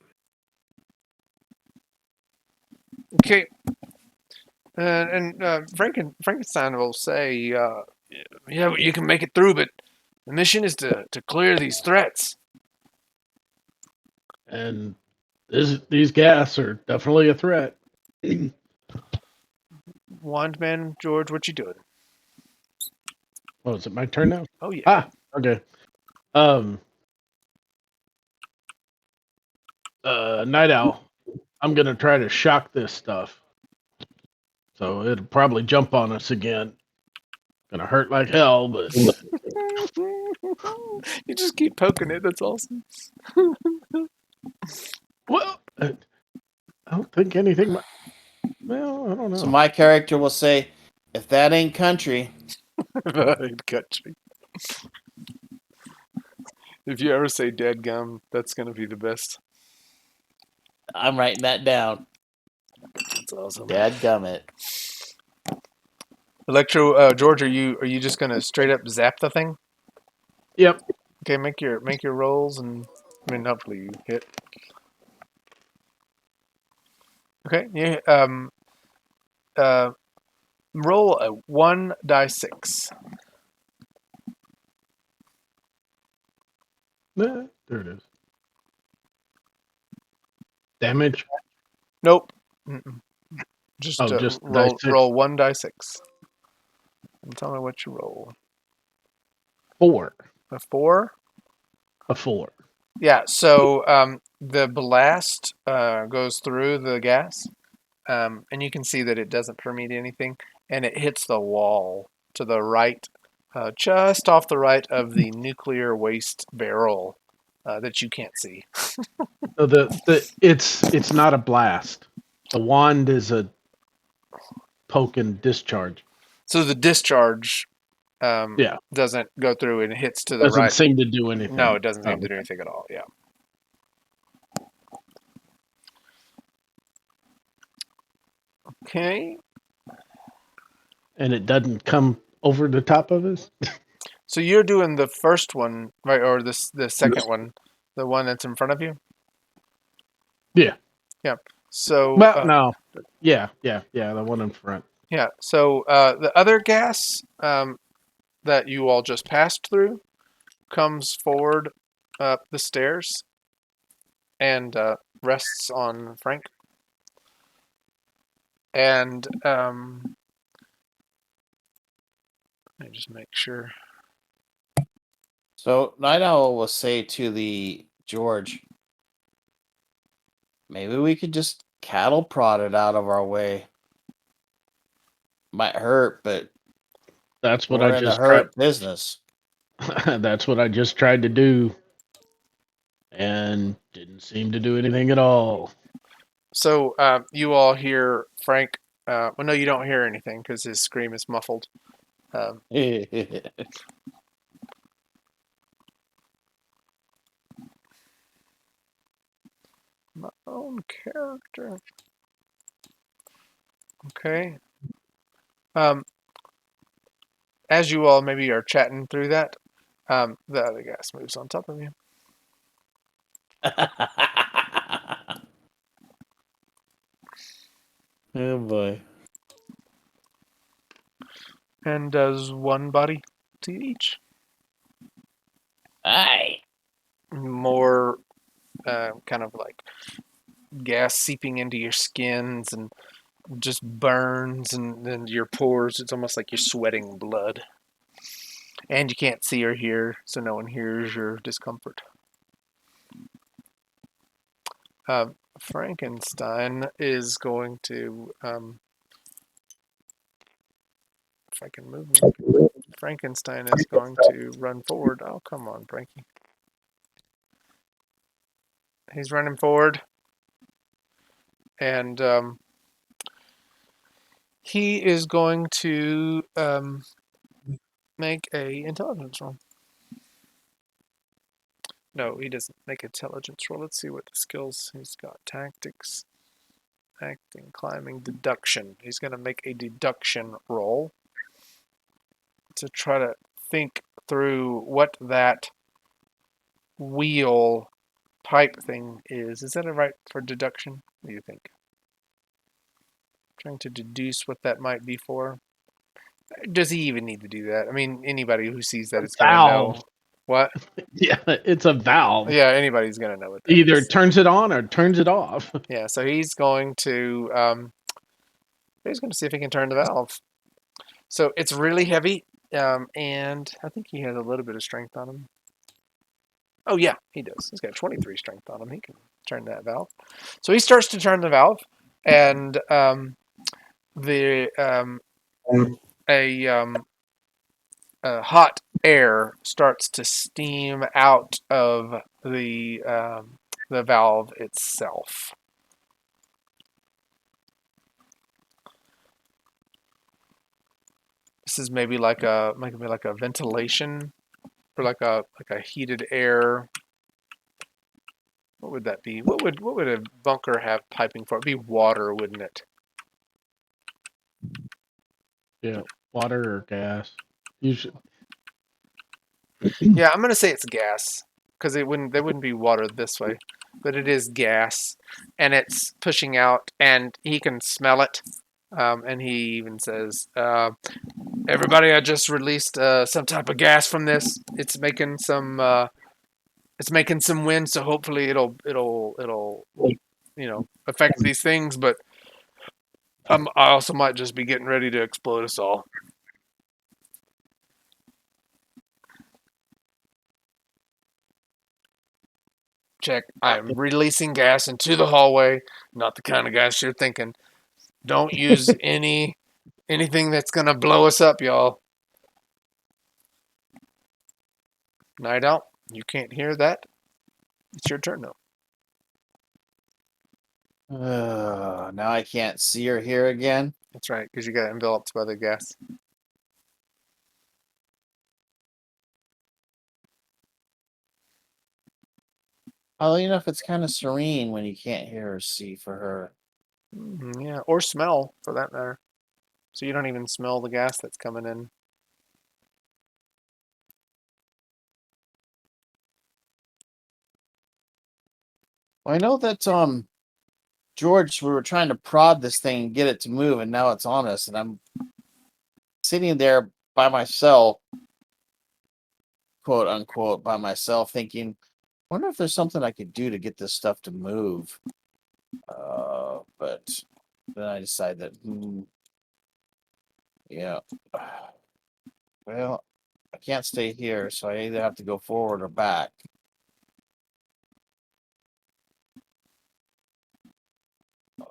Okay. And Frankenstein will say, "Yeah, you can make it through, but the mission is to clear these threats." And these gas are definitely a threat. Wandman George, what you doing? Oh, is it my turn now? Oh yeah. Ah, okay. Night Owl. I'm gonna try to shock this stuff. So it'll probably jump on us again. Gonna hurt like hell, but You just keep poking it. That's awesome. well, I don't think anything. Well, I don't know. So my character will say, "If that ain't country." Country. If you ever say "dead gum," that's gonna be the best. I'm writing that down. That's awesome. Dadgummit. George, are you just gonna straight up zap the thing? Yep. Okay, make your rolls, and I mean hopefully you hit. Okay, yeah. Roll a 1d6. There it is. Damage. Nope. Mm-mm. Just Just roll die 6. roll 1d6. And tell me what you roll. 4. A 4. A 4. Yeah. So the blast goes through the gas, and you can see that it doesn't permeate anything, and it hits the wall to the right, just off the right of the nuclear waste barrel that you can't see. So it's not a blast. The wand is a poke and discharge. So the discharge Yeah. doesn't go through and hits to the Doesn't right. seem to do anything. No, it doesn't seem Oh, to do anything at all. Yeah. Okay. and it doesn't come over the top of us. So you're doing the first one, right, or the second one, the one that's in front of you. Yeah. Yeah. So Well, no. Yeah. The one in front. yeah. So the other gas that you all just passed through comes forward up the stairs and rests on Frank. And let me just make sure. So Night Owl will say to the George, maybe we could just cattle prod it out of our way. Might hurt, but That's what we're I in the just tried. hurt business. That's what I just tried to do, and didn't seem to do anything at all. So you all hear Frank. Well, no, you don't hear anything because his scream is muffled. My own character. Okay. As you all maybe are chatting through that, the other gas moves on top of you. Oh boy. And does one body to each. Aye. More kind of like gas seeping into your skins and just burns and then your pores. It's almost like you're sweating blood. And you can't see or hear, so no one hears your discomfort. Frankenstein is going to, if I can move him, Frankenstein is going to run forward. Oh, come on, Frankie. He's running forward. And he is going to make a intelligence roll. No, he doesn't make intelligence roll. Let's see what the skills he's got. Tactics, acting, climbing, deduction. He's going to make a deduction roll to try to think through what that wheel pipe thing is. Is that right for deduction? What do you think? Trying to deduce what that might be for. Does he even need to do that? I mean, anybody who sees that is going to know. Valve. What? Yeah, it's a valve. Yeah, anybody's going to know what that Either is. turns it on or turns it off. Yeah, so he's going to see if he can turn the valve. So it's really heavy, and I think he has a little bit of strength on him. Oh yeah, he does. He's got 23 strength on him. He can turn that valve. So he starts to turn the valve, and hot air starts to steam out of the valve itself. This is maybe like a ventilation or like a heated air. What would that be? What would a bunker have piping for? It'd be water, wouldn't it? Yeah, water or gas. Usually, Yeah, I'm gonna say it's gas because there wouldn't be water this way, but it is gas, and it's pushing out, and he can smell it, and he even says, "Everybody, I just released some type of gas from this. It's making some wind, so hopefully it'll affect these things, but I also might just be getting ready to explode us all." Check. I am releasing gas into the hallway. Not the kind of gas you're thinking. Don't use anything that's gonna blow us up, y'all. Night Owl, you can't hear that. It's your turn now. Now I can't see or hear again. That's right, because you got enveloped by the gas. Oh, it's kind of serene when you can't hear or see for her. Yeah, or smell for that matter. So you don't even smell the gas that's coming in. Well, I know that George, we were trying to prod this thing and get it to move, and now it's on us, and I'm sitting there by myself, quote unquote, by myself, thinking, wonder if there's something I could do to get this stuff to move. But then I decided that, yeah. Well, I can't stay here, so I either have to go forward or back.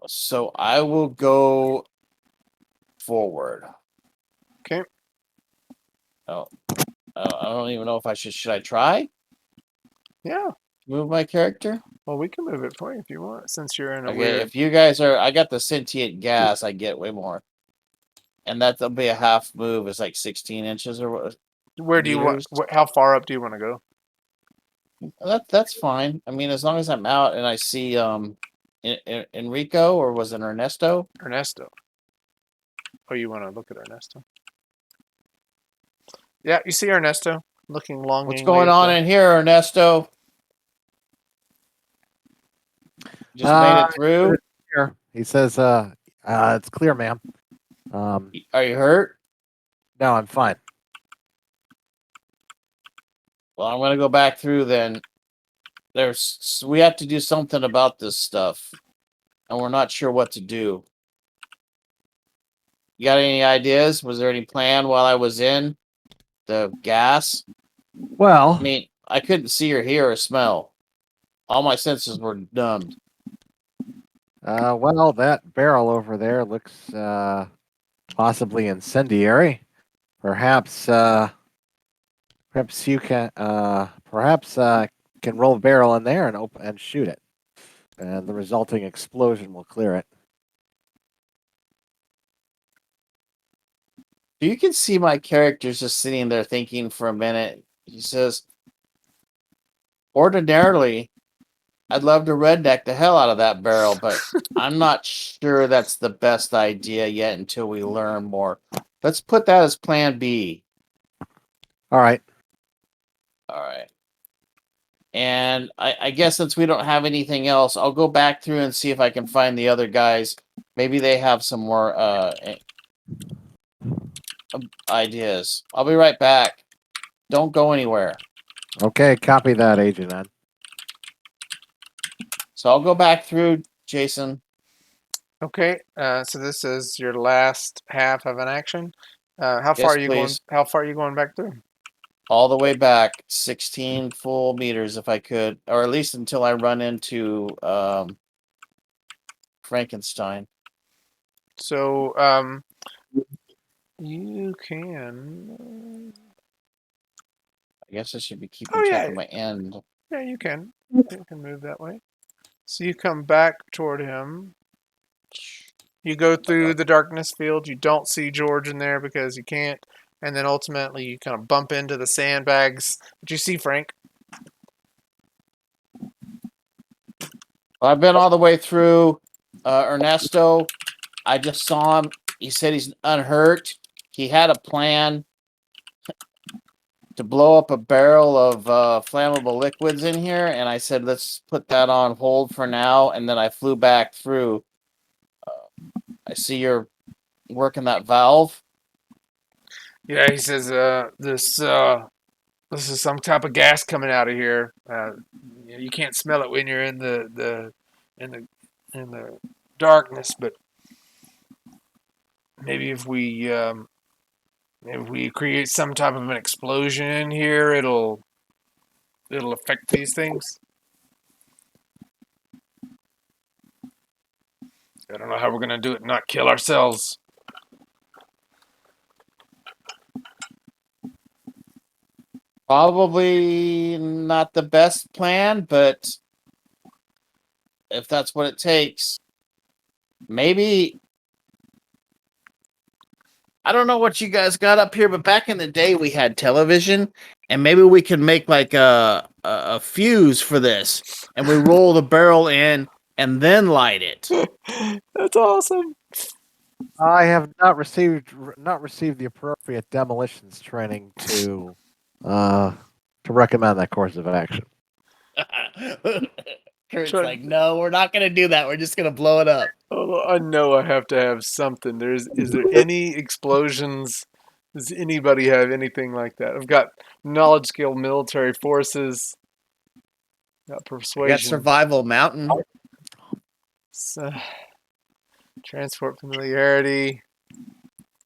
So I will go forward. Okay. Oh, I don't even know if I should. Should I try Yeah. move my character? Well, we can move it for you if you want, since you're in a Okay, weird. if you guys are, I got the sentient gas. I get way more, and that'll be a half move. It's like 16 inches or what? Where do you want? meters. How far up do you want to go? That's fine. I mean, as long as I'm out and I see Enrico, or was it Ernesto? Ernesto. Oh, you want to look at Ernesto? Yeah, you see Ernesto looking longingly. What's going on in here, Ernesto? Just made it through. Here. He says, it's clear, ma'am. Are you hurt? No, I'm fine. Well, I'm gonna go back through then. We have to do something about this stuff, and we're not sure what to do. You got any ideas? Was there any plan while I was in the gas? Well, I mean, I couldn't see or hear or smell. All my senses were numbed. well, that barrel over there looks possibly incendiary. Perhaps, perhaps you can, can roll a barrel in there and open and shoot it, and the resulting explosion will clear it. You can see my character's just sitting there thinking for a minute. He says, ordinarily, I'd love to redneck the hell out of that barrel, but I'm not sure that's the best idea yet until we learn more. Let's put that as plan B. All right. All right. And I guess since we don't have anything else, I'll go back through and see if I can find the other guys. Maybe they have some more ideas. I'll be right back. Don't go anywhere. Okay, copy that, Agent Ed. So I'll go back through, Jason. Okay. So this is your last half of an action. How Yes, far are you going? please. How far are you going back through? All the way back 16 full meters if I could, or at least until I run into Frankenstein. So you can. I guess I should be keeping Oh, track yeah. of my end. Yeah, you can. You can move that way. So you come back toward him. You go through the darkness field. You don't see George in there because you can't. And then ultimately you kind of bump into the sandbags. But you see Frank. Well, I've been all the way through Ernesto. I just saw him. He said he's unhurt. He had a plan to blow up a barrel of flammable liquids in here, and I said, let's put that on hold for now. And then I flew back through. I see you're working that valve. Yeah, he says, this is some type of gas coming out of here. You can't smell it when you're in the darkness, but maybe if we create some type of an explosion in here, it'll affect these things. I don't know how we're gonna do it and not kill ourselves. Probably not the best plan, but if that's what it takes, maybe. I don't know what you guys got up here, but back in the day we had television, and maybe we can make like a fuse for this, and we roll the barrel in and then light it. That's awesome. I have not received the appropriate demolitions training to recommend that course of action. Kurt's Try- like, no, we're not gonna do that. We're just gonna blow it up. Oh, I know I have to have something. Is there any explosions? Does anybody have anything like that? I've got knowledge skill, military forces, got We got persuasion, survival mountain. transport familiarity.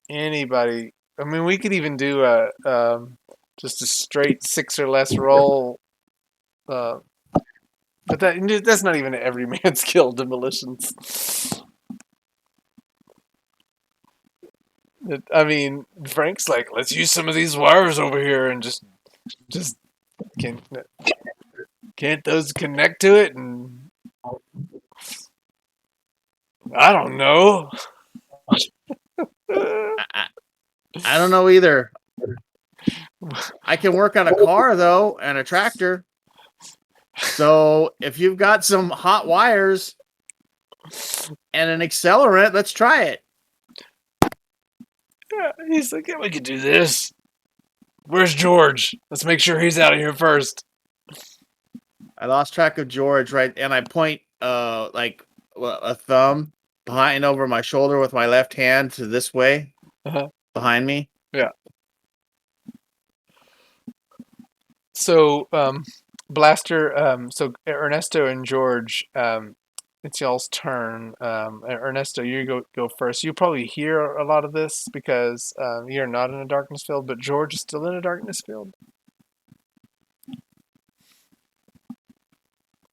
Anybody? I mean, we could even do a Just a straight 6 or less roll. But that's not even an everyman skill, demolitions. I mean, Frank's like, let's use some of these wires over here and just can't those connect to it? And I don't know. I don't know either. I can work on a car though and a tractor. So if you've got some hot wires and an accelerant, let's try it. Yeah, he's like, yeah, we could do this. Where's George? Let's make sure he's out of here first. I lost track of George, right? And I point like a thumb behind over my shoulder with my left hand to this way behind me. Yeah. So, Blaster, so Ernesto and George, it's y'all's turn. Ernesto, you go first. You probably hear a lot of this because you're not in a darkness field, but George is still in a darkness field.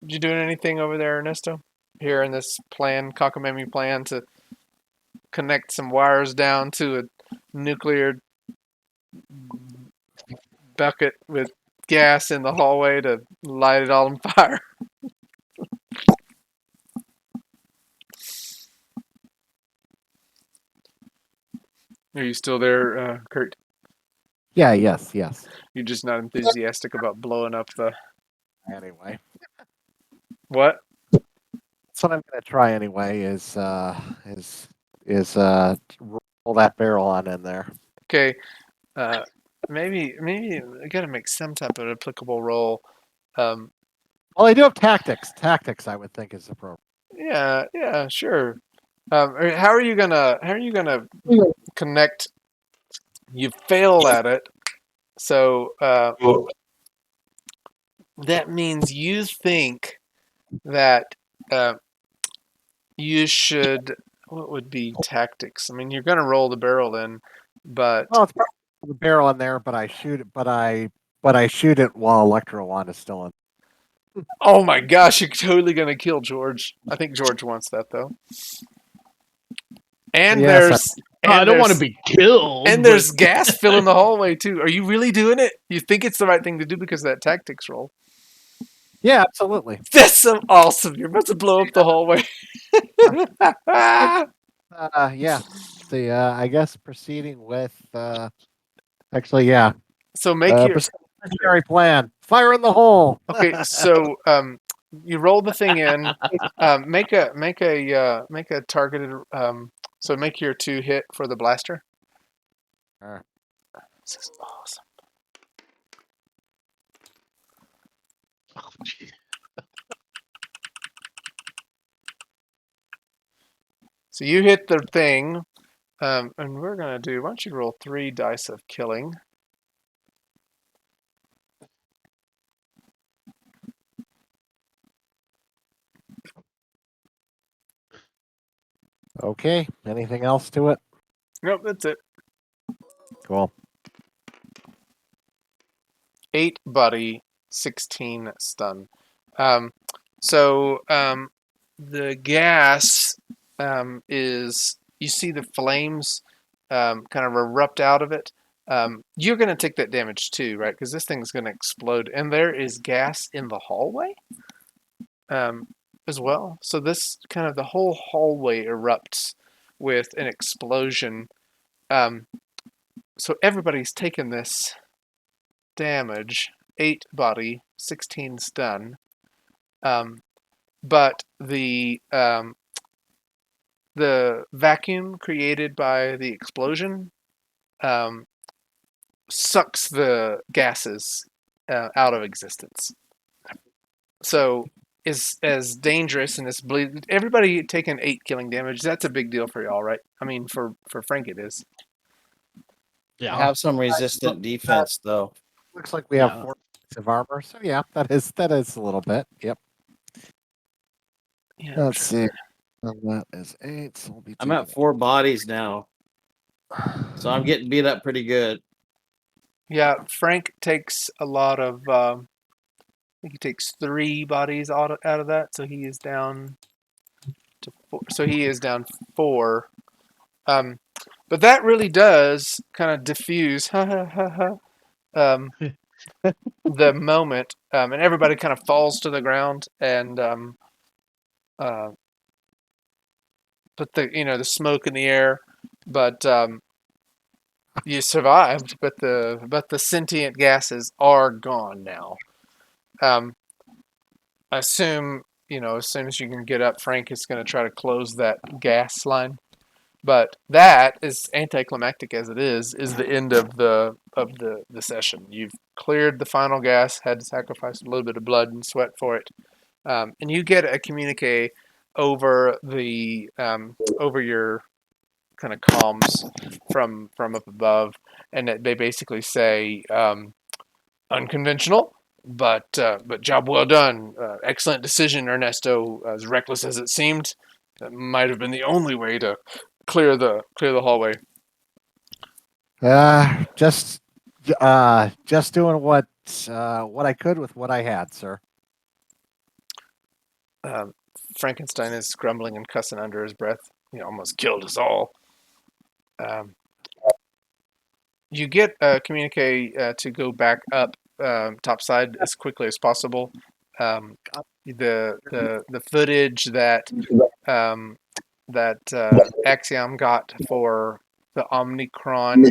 You doing anything over there, Ernesto? Here in this plan, cockamamie plan to connect some wires down to a nuclear bucket with gas in the hallway to light it all on fire. Are you still there, Kurt? Yeah, yes. You're just not enthusiastic about blowing up the Anyway, what? that's what I'm gonna try anyway. Is roll that barrel on in there. Okay, maybe I gotta make some type of applicable roll. Well, I do have tactics. Tactics, I would think, is appropriate. Yeah, sure. How are you gonna connect? You fail at it, so that means you think that you should. What would be tactics? I mean, you're gonna roll the barrel in, but Well, it's probably the barrel in there, but I shoot it. But I shoot it while Electro Wand is still in. oh my gosh, you're totally gonna kill George. I think George wants that though. And Yes, I don't want to be killed. And there's gas filling the hallway too. Are you really doing it? You think it's the right thing to do because of that tactics roll? Yeah, absolutely. That's so awesome. You're about to blow up the hallway. Yeah. The I guess proceeding with actually, yeah. So make your Preliminary plan. Fire in the hole. okay. So you roll the thing in. Make a targeted. So make your 2 hit for the blaster. This is awesome. Oh, geez. So you hit the thing, and we're gonna do. Why don't you roll 3 dice of killing? Okay. Anything else to it? Nope, that's it. Cool. 8 buddy, 16 stun. So the gas is, you see the flames kind of erupt out of it. You're going to take that damage too, right? Because this thing's going to explode. And there is gas in the hallway as well. So this kind of, the whole hallway erupts with an explosion. So everybody's taken this damage, 8 body, 16 stun. But the vacuum created by the explosion sucks the gases out of existence. So is as dangerous and as bleed. Everybody taking 8 killing damage. That's a big deal for y'all, right? I mean, for Frank it is. Yeah. I have some resistant defense though. Looks like we have 4 points of armor. So yeah, that is a little bit. Yep. Yeah, Let's see. And that is 8. So we'll be I'm at 4 bodies now, so I'm getting beat up pretty good. Yeah, Frank takes a lot of. I think he takes 3 bodies out of that, so he is down to 4. So he is down 4. Um, but that really does kind of diffuse the moment, and everybody kind of falls to the ground, and uh, put the smoke in the air, but you survived. But the sentient gases are gone now. I assume as soon as you can get up, Frank is going to try to close that gas line. But that, as anticlimactic as it is the end of the session. You've cleared the final gas, had to sacrifice a little bit of blood and sweat for it, and you get a communique over over your kind of comms from up above, and they basically say unconventional, but job well done. Excellent decision, Ernesto. As reckless as it seemed, that might have been the only way to clear the hallway. Uh, just just doing what I could with what I had, sir. Um, Frankenstein is grumbling and cussing under his breath. He almost killed us all. Um, you get a communique to go back up topside as quickly as possible. The footage um, that Axiom got for the Omnicron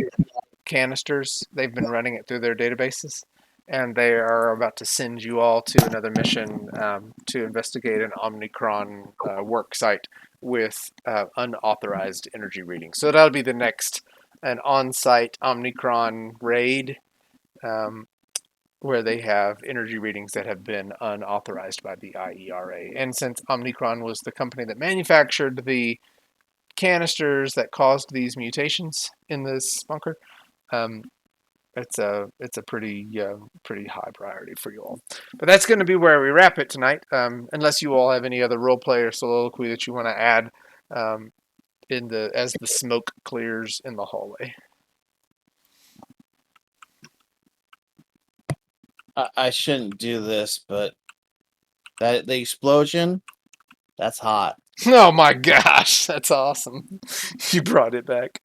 canisters, they've been running it through their databases, and they are about to send you all to another mission to investigate an Omnicron work site with unauthorized energy readings. So that'll be the next an on-site Omnicron raid um, where they have energy readings that have been unauthorized by the IERA. And since Omnicron was the company that manufactured the canisters that caused these mutations in this bunker, um, it's a pretty high priority for you all. But that's going to be where we wrap it tonight. Unless you all have any other role play or soliloquy that you want to add as the smoke clears in the hallway. I shouldn't do this, but the explosion, that's hot. Oh my gosh, that's awesome! You brought it back.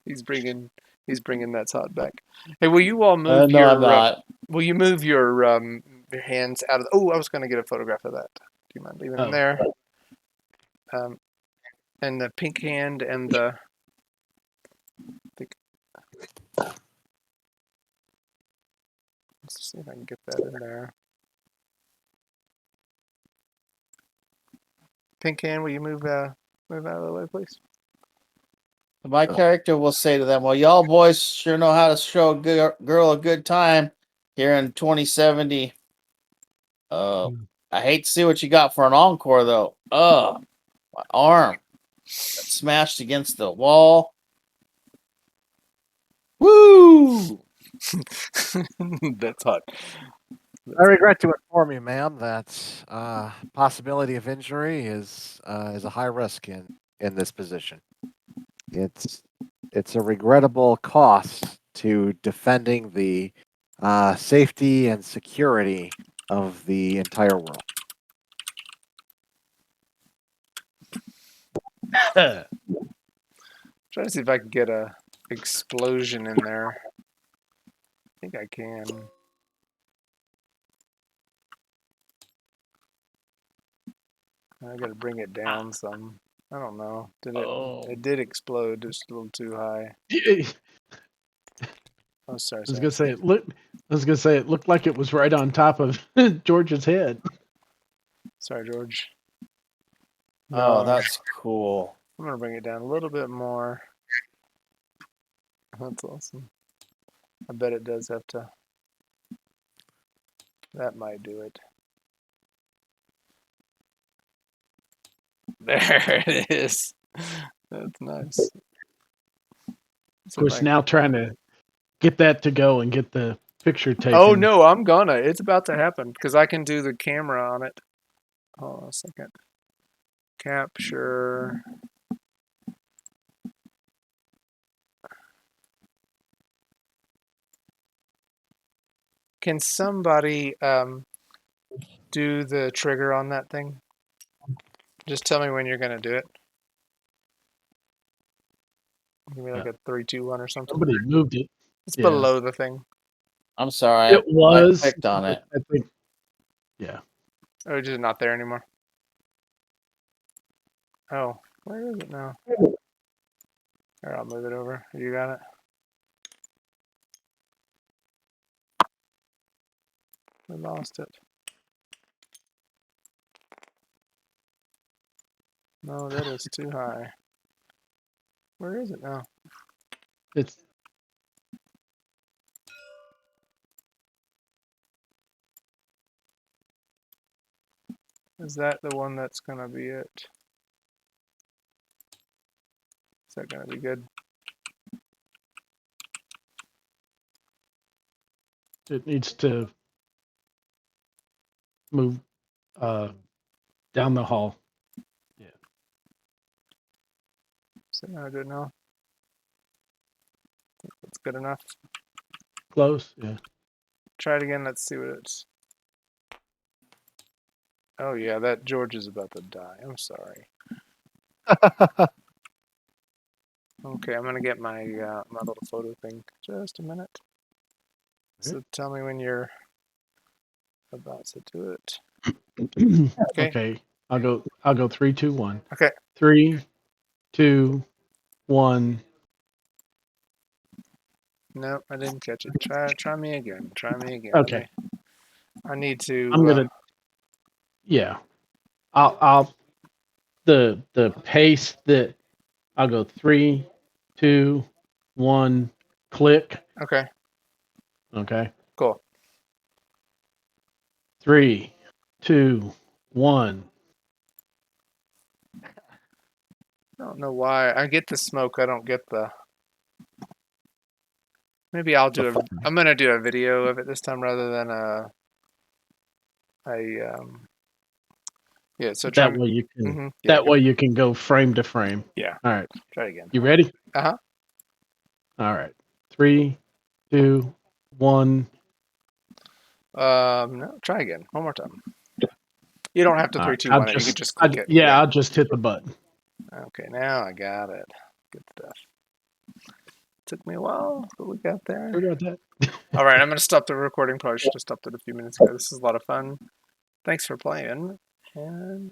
He's bringing that hot back. Hey, will you all move No, I'm your not. will you move your hands out of? I was going to get a photograph of that. Do you mind leaving them Oh. there? And the pink hand and the. Let's see if I can get that in there. Pink hand, will you move out of the way, please? My character will say to them, "Well, y'all boys sure know how to show a girl a good time here in 2070. I hate to see what you got for an encore, though. My arm got smashed against the wall. Woo! That's hot. I regret to inform you, ma'am, that possibility of injury is a high risk in this position. It's a regrettable cost to defending the safety and security of the entire world. Trying to see if I can get a explosion in there. I think I can. I gotta bring it down some. I don't know. It did explode just a little too high. Oh, sorry. I was gonna say it looked like it was right on top of George's head. Sorry, George. Oh, that's cool. I'm gonna bring it down a little bit more. That's awesome. I bet it does have to. That might do it. There it is. That's nice. Of course, now trying to get that to go and get the picture taken. Oh no, I'm gonna. It's about to happen because I can do the camera on it. Hold on a second. Capture. Can somebody do the trigger on that thing? Just tell me when you're gonna do it. Give me like a 3, 2, 1 or something. Somebody moved it. It's yeah. below the thing. I'm sorry. It was. I clicked on it. I think. Yeah. Oh, it's just not there anymore. Oh, where is it now? Here, I'll move it over. You got it? I lost it. No, that is too high. Where is it now? It's Is that the one that's gonna be it? Is that gonna be good? it needs to move down the hall. So I don't know. That's good enough. Close. Yeah. Try it again. Let's see what it's. Oh yeah, that George is about to die. I'm sorry. Okay, I'm gonna get my my little photo thing. Just a minute. So tell me when you're about to do it. Okay. Okay. I'll go 3, 2, 1. Okay. 3, 2, 1. Nope, I didn't catch it. Try me again. Try me again. Okay. I need to. I'm gonna. Yeah. I'll the pace that I'll go 3, 2, 1. Click. Okay. Okay. Cool. 3, 2, 1. I don't know why. I get the smoke. I don't get the. Maybe I'll do a. I'm gonna do a video of it this time rather than Yeah. So try. That way you can. Yeah, that way you can go frame to frame. Yeah. All right. Try it again. You ready? Uh-huh. All right. 3, 2, 1. No. Try again. One more time. You don't have to All 3, right. 2, 1 it. You can just click it. Yeah, I'll just hit the button. Okay. Now I got it. Good stuff. Took me a while, but we got there. Sorry about that. All right, I'm going to stop the recording. Probably should have stopped it a few minutes ago. This is a lot of fun. Thanks for playing, and